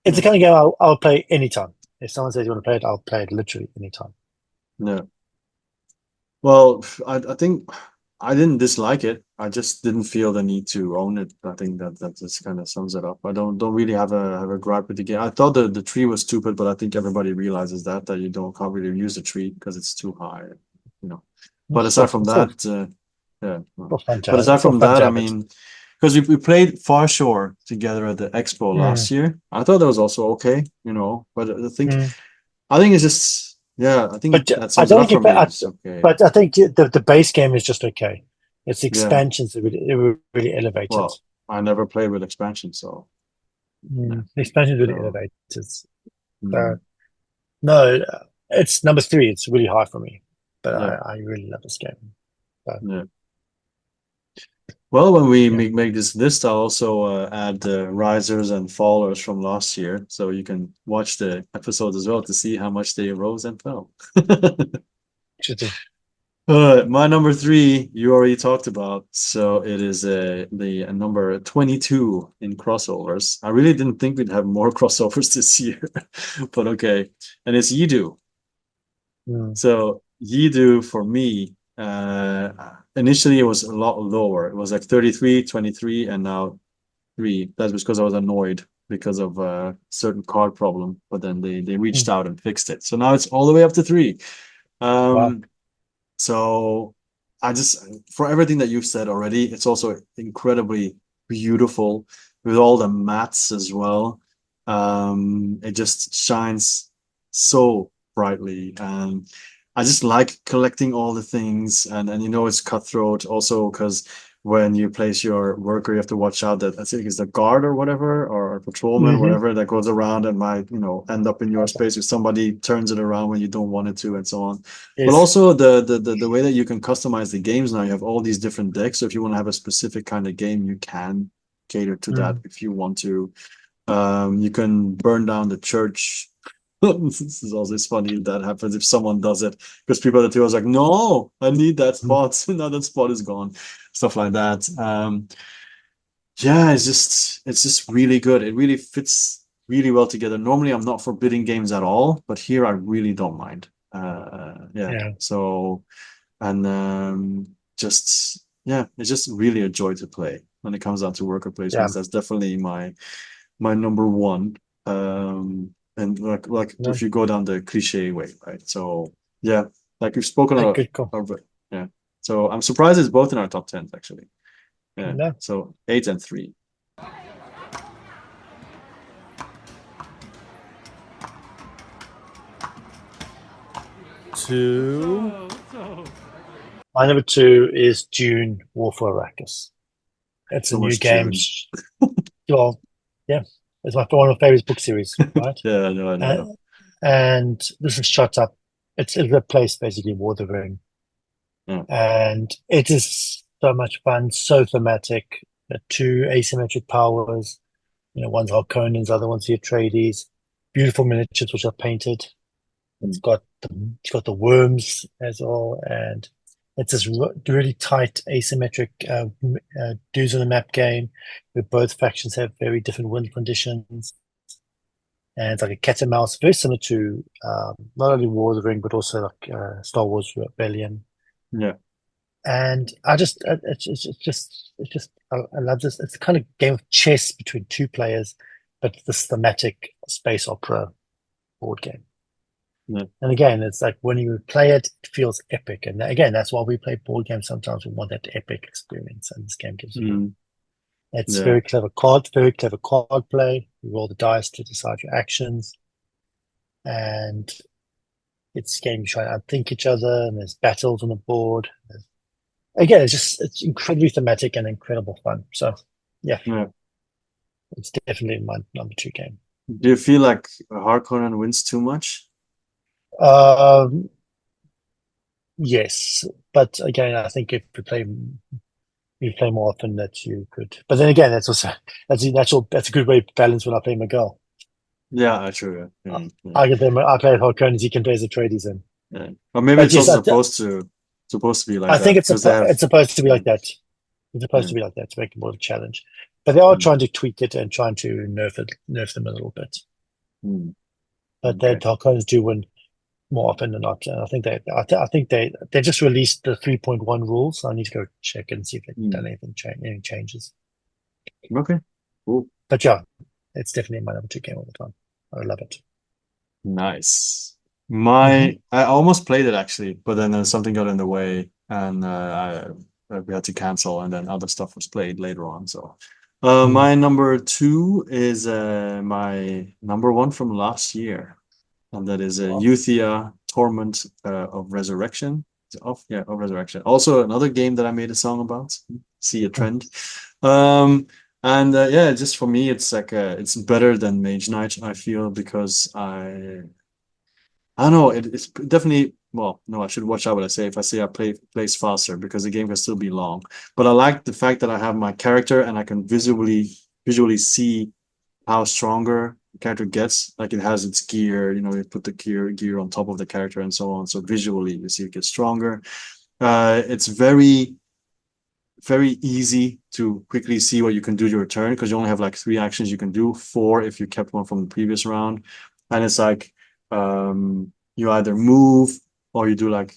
It's the kind of game I'll play anytime. If someone says you want to play it, I'll play it literally anytime. No. Well, I think I didn't dislike it. I just didn't feel the need to own it. I think that just kind of sums it up. I don't really have a gripe with the game. I thought the tree was stupid, but I think everybody realizes that you can't really use the tree because it's too high. But aside from that, yeah. But aside from that, I mean, because we played Far Shore together at the expo last year. I thought that was also okay, But I think it's just. Yeah, I think that sums it up for me. Okay. But I think the base game is just okay. It's the expansions that really elevated. Well, I never played with expansions, so The expansion really So, elevates. mm, No, it's number 3. It's really high for me, but yeah, I really love this game. So, yeah. Well, when we yeah. make this list, I'll also add the risers and fallers from last year, so you can watch the episodes as well to see how much they rose and fell. Interesting. My number 3, you already talked about, so it is the number 22 in crossovers. I really didn't think we'd have more crossovers this year, but okay. And it's Yidu. Mm. So Yidu for me, initially it was a lot lower. It was like 33, 23, and now 3. That's because I was annoyed because of a certain card problem, but then they reached Mm. out and fixed it. So now it's all the way up to 3. Wow. So I just, for everything that you've said already, it's also incredibly beautiful with all the mats as well. It just shines so brightly, and I just like collecting all the things. And it's cutthroat also because when you place your worker, you have to watch out that I think it's the guard or whatever, or a patrolman, Mm-hmm. whatever, that goes around and might end up in your space if somebody turns it around when you don't want it to, and so on. But Yes. also the way that you can customize the games now, you have all these different decks. So if you want to have a specific kind of game, you can cater to that Mm. if you want to. You can burn down the church. This is always funny if that happens if someone does it, because people at the table is like, no, I need that Mm. spot. Now that spot is gone. Stuff like that. Yeah, it's just really good. It really fits really well together. Normally, I'm not for bidding games at all, but here I really don't mind. Yeah. Yeah. So, and just yeah, it's just really a joy to play when it comes down to worker Yeah. placements. That's definitely my number one. And like No. if you go down the cliche way, right? So yeah, like we've spoken Good call. of it. Yeah. So I'm surprised it's both in our top 10s actually. Yeah. No. So 8 and 3. 2. My number 2 is Dune: War for Arrakis. It's a So new much game. June. Well, yeah, it's one of my favorite book series, right? Yeah, I know, I know. And this is shot up. It replaced basically War of the Ring, Yeah. and it is so much fun, so thematic. The 2 asymmetric powers. One's Harkonnens, the other one's the Atreides. Beautiful miniatures which are painted. It's Mm. got the worms as well, and it's this really tight asymmetric dudes on the map game, where both factions have very different wind conditions, and it's like a cat and mouse, very similar to not only War of the Ring but also like Star Wars Rebellion. Yeah. And I love this. It's a kind of game of chess between 2 players, but this thematic space opera board game. Yeah. And again, it's like when you play it, it feels epic. And again, that's why we play board games. Sometimes we want that epic experience, and this game gives you. Mm. It's Yeah. very clever card play. You roll the dice to decide your actions, and it's games trying to outthink each other, and there's battles on the board. Again, it's incredibly thematic and incredible fun. So, yeah, Yeah. it's definitely my number 2 game. Do you feel like Harkonnen wins too much? Yes, but again, I think if you play more often, that you could. But then again, that's a good way to balance when I play Miguel. Yeah, true. Yeah. Yeah. I play Harkonnens, he can play as Atreides in. Yeah. Or maybe But it's yes, also supposed to be like I think that because they have. it's supposed to be like that. It's supposed Yeah. to be like that to make it more of a challenge. But they are Mm. trying to tweak it and trying to nerf them a little bit. Mm. But Okay. the Harkonnens do win more often than not. And I think they just released the 3.1 rules. I need to go check and see if they've done any changes. Okay. Cool. But yeah, it's definitely my number 2 game all the time. I love it. Nice. Mhm. I almost played it actually, but then something got in the way, and we had to cancel, and then other stuff was played later on. So, my number 2 is my number 1 from last year, and that is Wow. Euthia Torment of Resurrection. Of Resurrection. Also another game that I made a song about. See a trend. And yeah, just for me, it's like it's better than Mage Knight, I feel, because I don't know, it's definitely, well, no, I should watch out what I say if I say I plays faster because the game can still be long. But I like the fact that I have my character and I can visually see how stronger the character gets. Like it has its gear, you put the gear on top of the character and so on. So visually you see it gets stronger. It's very easy to quickly see what you can do to your turn because you only have like 3 actions you can do, 4 if you kept one from the previous round. And it's like you either move or you do like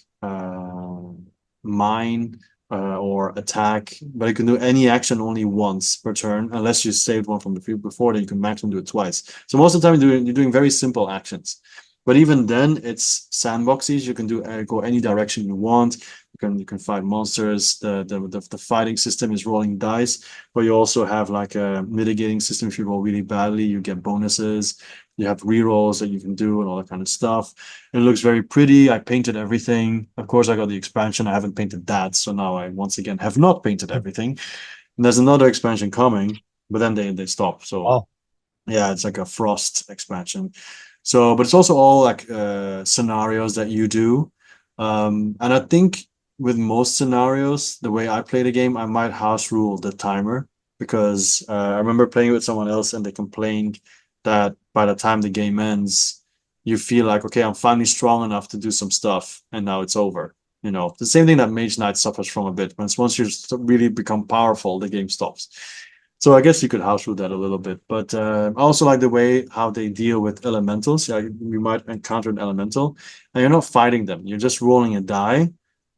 mine or attack, but you can do any action only once per turn unless you saved one from the field before, then you can maximum do it twice. So most of the time you're doing very simple actions. But even then, it's sandboxes. You can do go any direction you want. You can fight monsters. The fighting system is rolling dice, but you also have like a mitigating system. If you roll really badly, you get bonuses. You have rerolls that you can do and all that kind of stuff. It looks very pretty. I painted everything. Of course, I got the expansion. I haven't painted that, so now I once again have not painted everything. And there's another expansion coming, but then they stop. So Oh, yeah, it's like a Frost expansion. So, but it's also all like scenarios that you do. And I think with most scenarios, the way I play the game, I might house rule the timer because I remember playing with someone else and they complained that by the time the game ends, you feel like, okay, I'm finally strong enough to do some stuff, and now it's over. The same thing that Mage Knight suffers from a bit. Once you really become powerful, the game stops. So I guess you could house rule that a little bit, but I also like the way how they deal with elementals. Yeah, you might encounter an elemental, and you're not fighting them. You're just rolling a die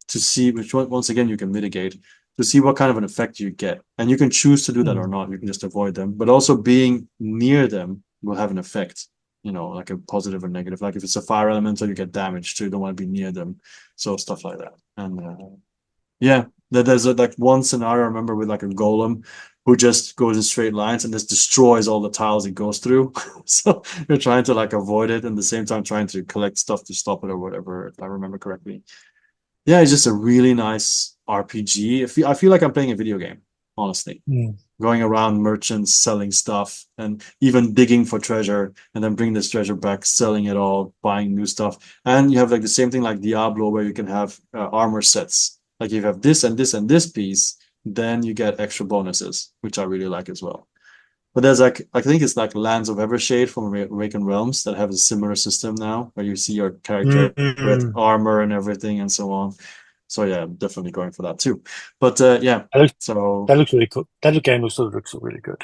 to see which one. Once again, you can mitigate to see what kind of an effect you get, and you can choose to do that or not. You can just avoid them, but also being near them will have an effect. Like a positive or negative. Like if it's a fire elemental, you get damaged, so you don't want to be near them. So stuff like that, and yeah, there's like one scenario I remember with like a golem who just goes in straight lines and just destroys all the tiles it goes through. So you're trying to like avoid it and at the same time trying to collect stuff to stop it or whatever, if I remember correctly. Yeah, it's just a really nice RPG. I feel like I'm playing a video game, honestly. Going around merchants, selling stuff, and even digging for treasure, and then bring this treasure back, selling it all, buying new stuff. And you have like the same thing like Diablo, where you can have armor sets. Like if you have this and this and this piece, then you get extra bonuses, which I really like as well. But there's like I think it's like Lands of Evershade from Awakened Realms that have a similar system now, where you see your character with mm. armor and everything and so on. So yeah, I'm definitely going for that too. But yeah, That looks, so that looks really cool. That game looks really good.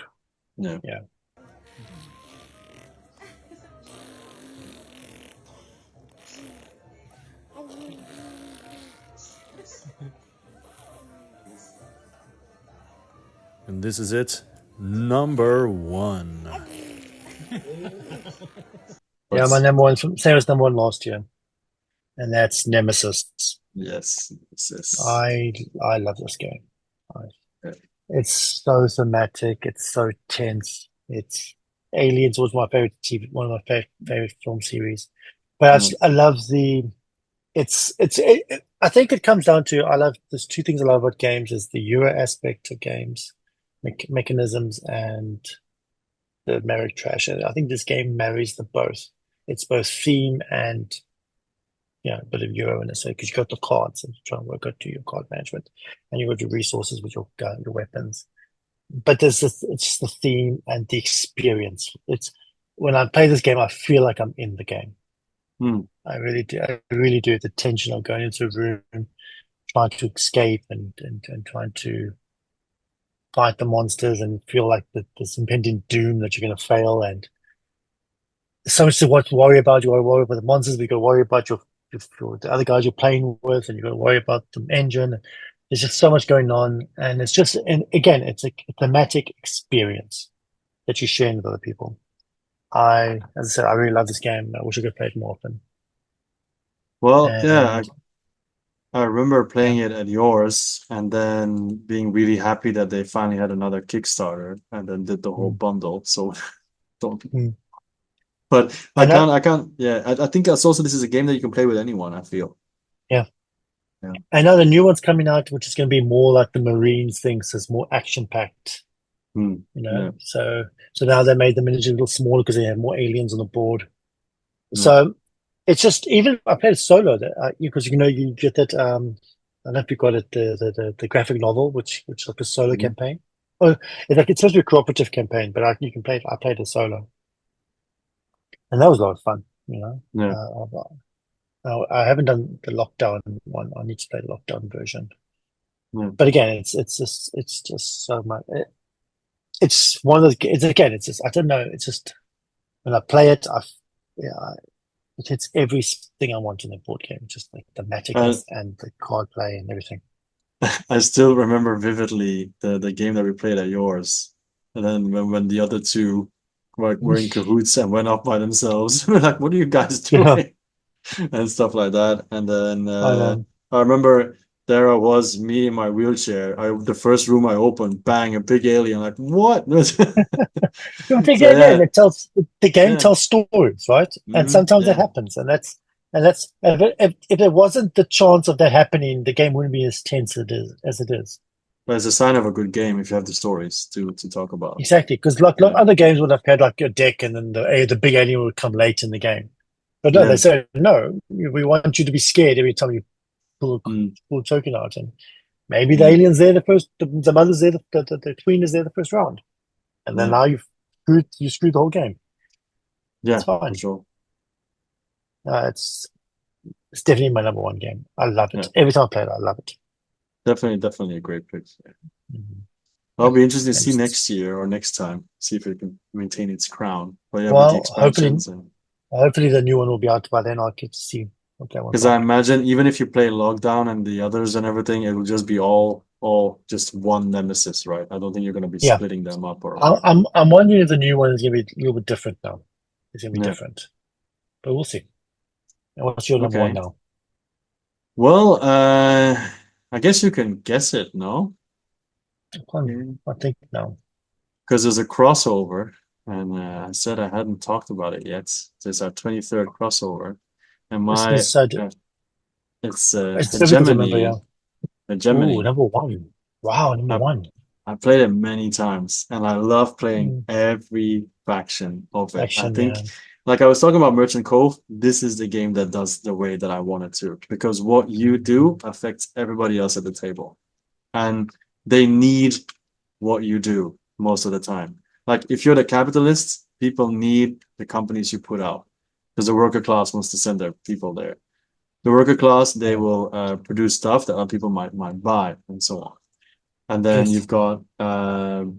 yeah. Yeah. And this is it. Number 1. Yeah, my number one, same as number one last year, and that's Nemesis. Yes, I love this game. yeah. It's so thematic. It's so tense. It's Aliens was my favorite TV, one of my favorite film series. But Mm, I love the. I think it comes down to there's two things I love about games is the Euro aspect of games, mechanisms and the merit trash. And I think this game marries the both. It's both theme and a bit of Euro in it. So because you got the cards and you try and work out to your card management, and you got your resources with your gun, your weapons. But it's the theme and the experience. It's when I play this game, I feel like I'm in the game. mm. I really do. I really do. The tension of going into a room, trying to escape and trying to fight the monsters and feel like this impending doom that you're going to fail. And there's so much to worry about. You got to worry about the monsters. You got to worry about the other guys you're playing with, and you got to worry about the engine. There's just so much going on, and it's just, and again, it's a thematic experience that you're sharing with other people. As I said, I really love this game. I wish I could play it more often. Well, yeah, And I remember yeah, playing it at yours and then being really happy that they finally had another Kickstarter and then did the whole mm, bundle. So don't, mm. but I know. I can't, yeah, I think that's also, this is a game that you can play with anyone, I feel. Yeah, Yeah. I know the new one's coming out, which is going to be more like the Marines thing, so it's more action packed. Mm. you know. Yeah. So now they made the miniatures a little smaller because they have more aliens on the board. Yeah. So it's just, even I played solo because you get that I don't know if you got it, the graphic novel, which is like a solo Mhm. campaign. Oh, it's supposed to be a cooperative campaign, but you can play it. I played it solo, and that was a lot of fun. Yeah. I haven't done the lockdown one. I need to play the lockdown version. Yeah. But again, it's just so much. It's one of those. It's just, I don't know. It's just, when I play it, yeah, it hits everything I want in a board game. Just like the Uh, magicness and the card play and everything. I still remember vividly the game that we played at yours, and then when the other two were in cahoots and went off by themselves, we're like, "What are you guys Yeah, doing?" and stuff like that. And then I know. I remember there I was, me in my wheelchair. The first room I opened, bang, a big alien. Like, what? So Again, yeah, the game yeah, tells stories, right? And sometimes that yeah. happens, and that's if there wasn't the chance of that happening, the game wouldn't be as tense as it is. But it's a sign of a good game if you have the stories to talk about. Exactly, because like Yeah, other games would have had like a deck, and then the big alien would come late in the game. But no, they yeah, say no. We want you to be scared every time you mm, pull a token out, and maybe the yeah, alien's there the first, the mother's there, the queen is there the first round, and then yeah, now you screwed the whole game. It's yeah, for fine. sure. It's definitely my number one game. I love Yeah, it. Every time I play it, I love it. definitely a great pick. Yeah. Mhm. I'll be interested to And see next year or next time, see if it can maintain its crown. But yeah, with the well, hopefully, expansions and hopefully the new one will be out by then. I'll get to see what that one's because I like. imagine even if you play Lockdown and the others and everything, it will just be all just one nemesis, right? I don't think you're gonna be Yeah, splitting them up or I'm wondering if the new one is going to be a little bit different now. It's going to be yeah. different, but we'll see. And what's your number one Okay. now? Well, I guess you can guess it, no? I think now. Because there's a crossover, and I said I hadn't talked about it yet. There's our 23rd crossover, and It's been my so. it's It's difficult to remember. Yeah. hegemony. Ooh, Hegemony. number one. Wow, number I one. I played it many times, and I love playing Mm, every faction of it. I action. think, Yeah. like I was talking about Merchant Cove, this is the game that does the way that I want it to, because what you do affects everybody else at the table, and they need what you do most of the time. Like if you're the capitalist, people need the companies you put out, because the worker class wants to send their people there. The worker class, they Yeah. will produce stuff that other people might buy, and so on. And then Yes. you've got the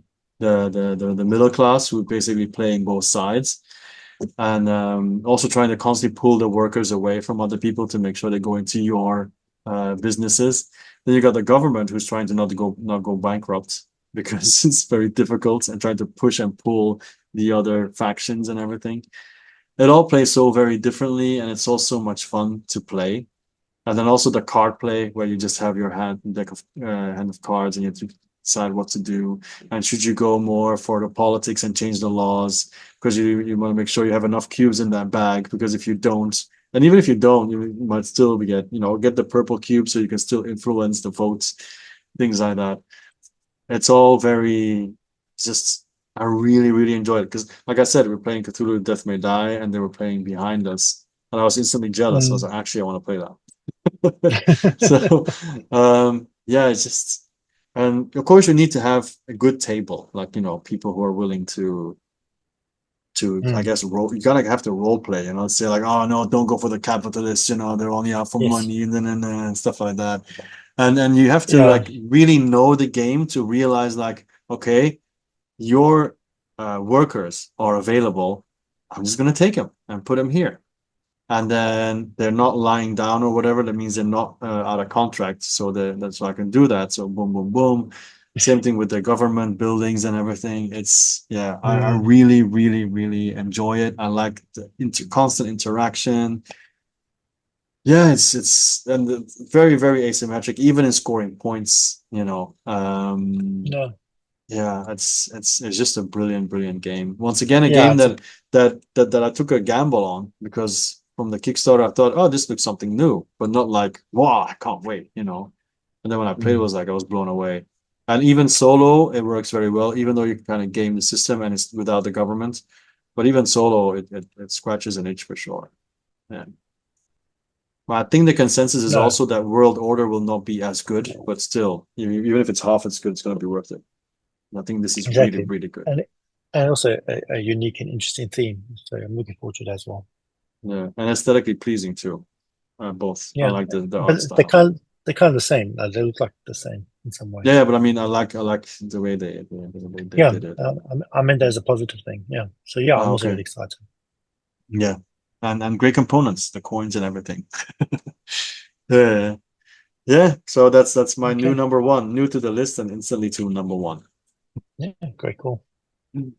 middle class who basically playing both sides, and also trying to constantly pull the workers away from other people to make sure they go into your businesses. Then you got the government who's trying to not go bankrupt because it's very difficult, and trying to push and pull the other factions and everything. It all plays so very differently, and it's also much fun to play. And then also the card play, where you just have your hand of cards, and you have to decide what to do. And should you go more for the politics and change the laws, because you want to make sure you have enough cubes in that bag, because if you don't, and even if you don't, you might still get the purple cube so you can still influence the votes, things like that. It's all very just I really, really enjoyed it, because like I said, we're playing Cthulhu Death May Die, and they were playing behind us. And I was instantly jealous. I was Mm. like, actually, I want to play that. So yeah, it's just, and of course you need to have a good table, like people who are willing to I Mm. guess role. You gotta have to role play, say like, oh no, don't go for the capitalists, they're only out for Yes. money, and stuff like that. And you have to Yeah. like really know the game to realize, like, okay, your workers are available, I'm just gonna take them and put them here, and then they're not lying down or whatever. That means they're not out of contract, so that's why I can do that. So boom, boom, boom. Same thing with the government buildings and everything. It's yeah, I Mm. really, really, really enjoy it. I like the constant interaction. Yeah, it's and very, very asymmetric, even in scoring points. No. Yeah, it's just a brilliant, brilliant game. Once again, a Yeah. game It's a. that I took a gamble on, because from the Kickstarter I thought, oh, this looks something new, but not like, wow, I can't wait. And then when I played, it Mm. was like I was blown away. And even solo, it works very well, even though you kind of game the system and it's without the government. But even solo, it scratches an itch for sure. Yeah. Well, I think the consensus is No. also that World Order will not be as good, but still, even if it's half as good, it's going to be worth it. I think this is Exactly. really, really good. And also a unique and interesting theme. So I'm looking forward to it as well. Yeah, and aesthetically pleasing too. Both. I Yeah, like the but art style. they're kind of the same. They look like the same in some ways. Yeah, but I mean, I like the way they Yeah, did it. I meant that as a positive thing. Yeah. So yeah, I'm also Okay. really excited. Yeah, and great components, the coins and everything. Yeah, yeah. So that's my new Okay. number one, new to the list and instantly to number one. Yeah, great, cool.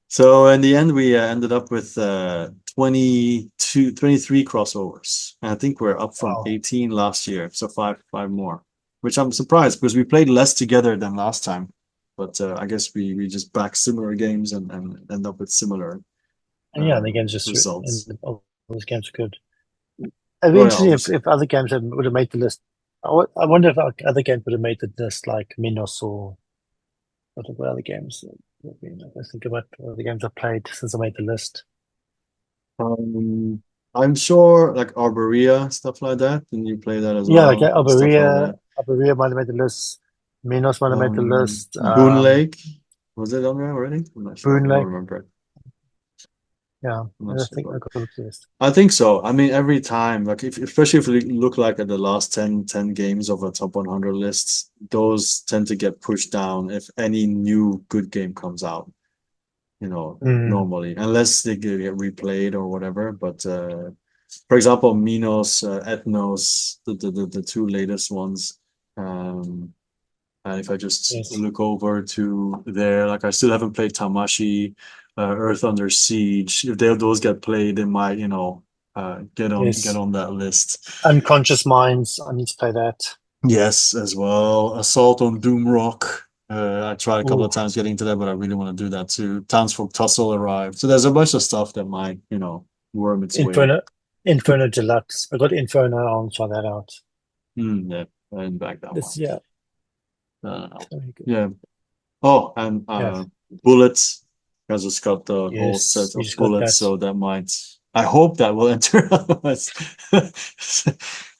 So in the end, we ended up with 23 crossovers. And I think we're up from Wow. 18 last year, so five more, which I'm surprised because we played less together than last time. But I guess we just back similar games and end up with similar And yeah, the games just results. all those games are good. It'd be Oh, yeah, interesting obviously. if other games would have made the list. I wonder if other games would have made the list, like Minos or what other games. I think about what the games I've played since I made the list. I'm sure like Arborea, stuff like that. Didn't you play that as Yeah, like well? Stuff like that. Arborea might have made the list. Minos might have made the list. Boon Lake. Was it on there already? I'm not sure. Boon I don't Lake. remember. Yeah, I'm I not think sure. I got the list. I think so. I mean, every time, like especially if we look like at the last 10 games of a top 100 lists, those tend to get pushed down if any new good game comes out, normally, unless they get replayed or whatever. But for example, Minos, Ethnos, the two latest ones. And if I just Yes. look over to there, like I still haven't played Tamashi, Earth Under Siege. If those get played, they might, get Yes. on that list. Unconscious Minds. I need to play that. Yes, as well. Assault on Doomrock. I tried a couple of Ooh. times getting to that, but I really want to do that too. Townsfolk Tussle arrived. So there's a bunch of stuff that might, worm its way. Inferno Deluxe. I got Inferno. I'll try that out. Yeah, and back that one. Yeah. Yeah. Oh, and bullets, because it's got the whole set you of just got bullets, that. so that might. I hope that will enter.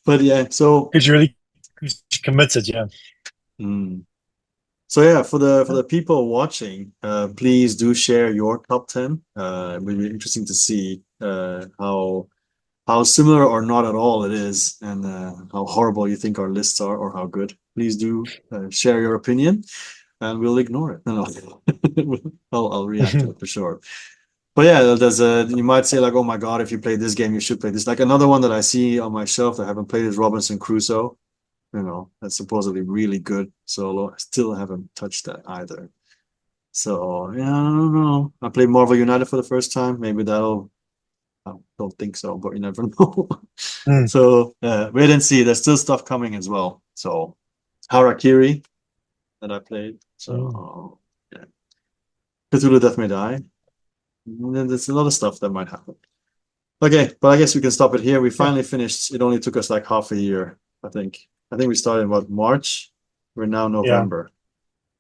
But yeah, so Because you're really committed, yeah. So yeah, for the people watching, please do share your top 10. It would be interesting to see how similar or not at all it is, and how horrible you think our lists are or how good. Please do share your opinion, and we'll ignore it. No, I'll react to it for sure. But yeah, you might say like, oh my God, if you play this game, you should play this. Like another one that I see on my shelf that I haven't played is Robinson Crusoe. That's supposedly really good solo. I still haven't touched that either. So yeah, I don't know. I played Marvel United for the first time. Maybe I don't think so, but you never know. So wait and see. There's still stuff coming as well. So Harakiri that I played. So yeah, Cthulhu Death May Die. And then there's a lot of stuff that might happen. Okay, but I guess we can stop it here. We finally finished. It only took us like half a year, I think. I think we started in March. We're now November.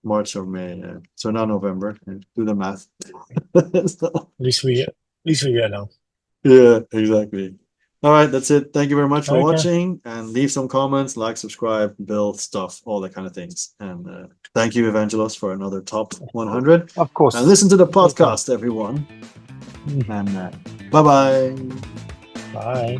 March or May. Yeah. So now November. Do the math. At least we know. Yeah, exactly. All right, that's it. Thank you very much for Okay. watching, and leave some comments, like, subscribe, build stuff, all that kind of things. And thank you, Evangelos, for another top 100. Of course. And listen to the podcast, everyone. And bye-bye. Bye.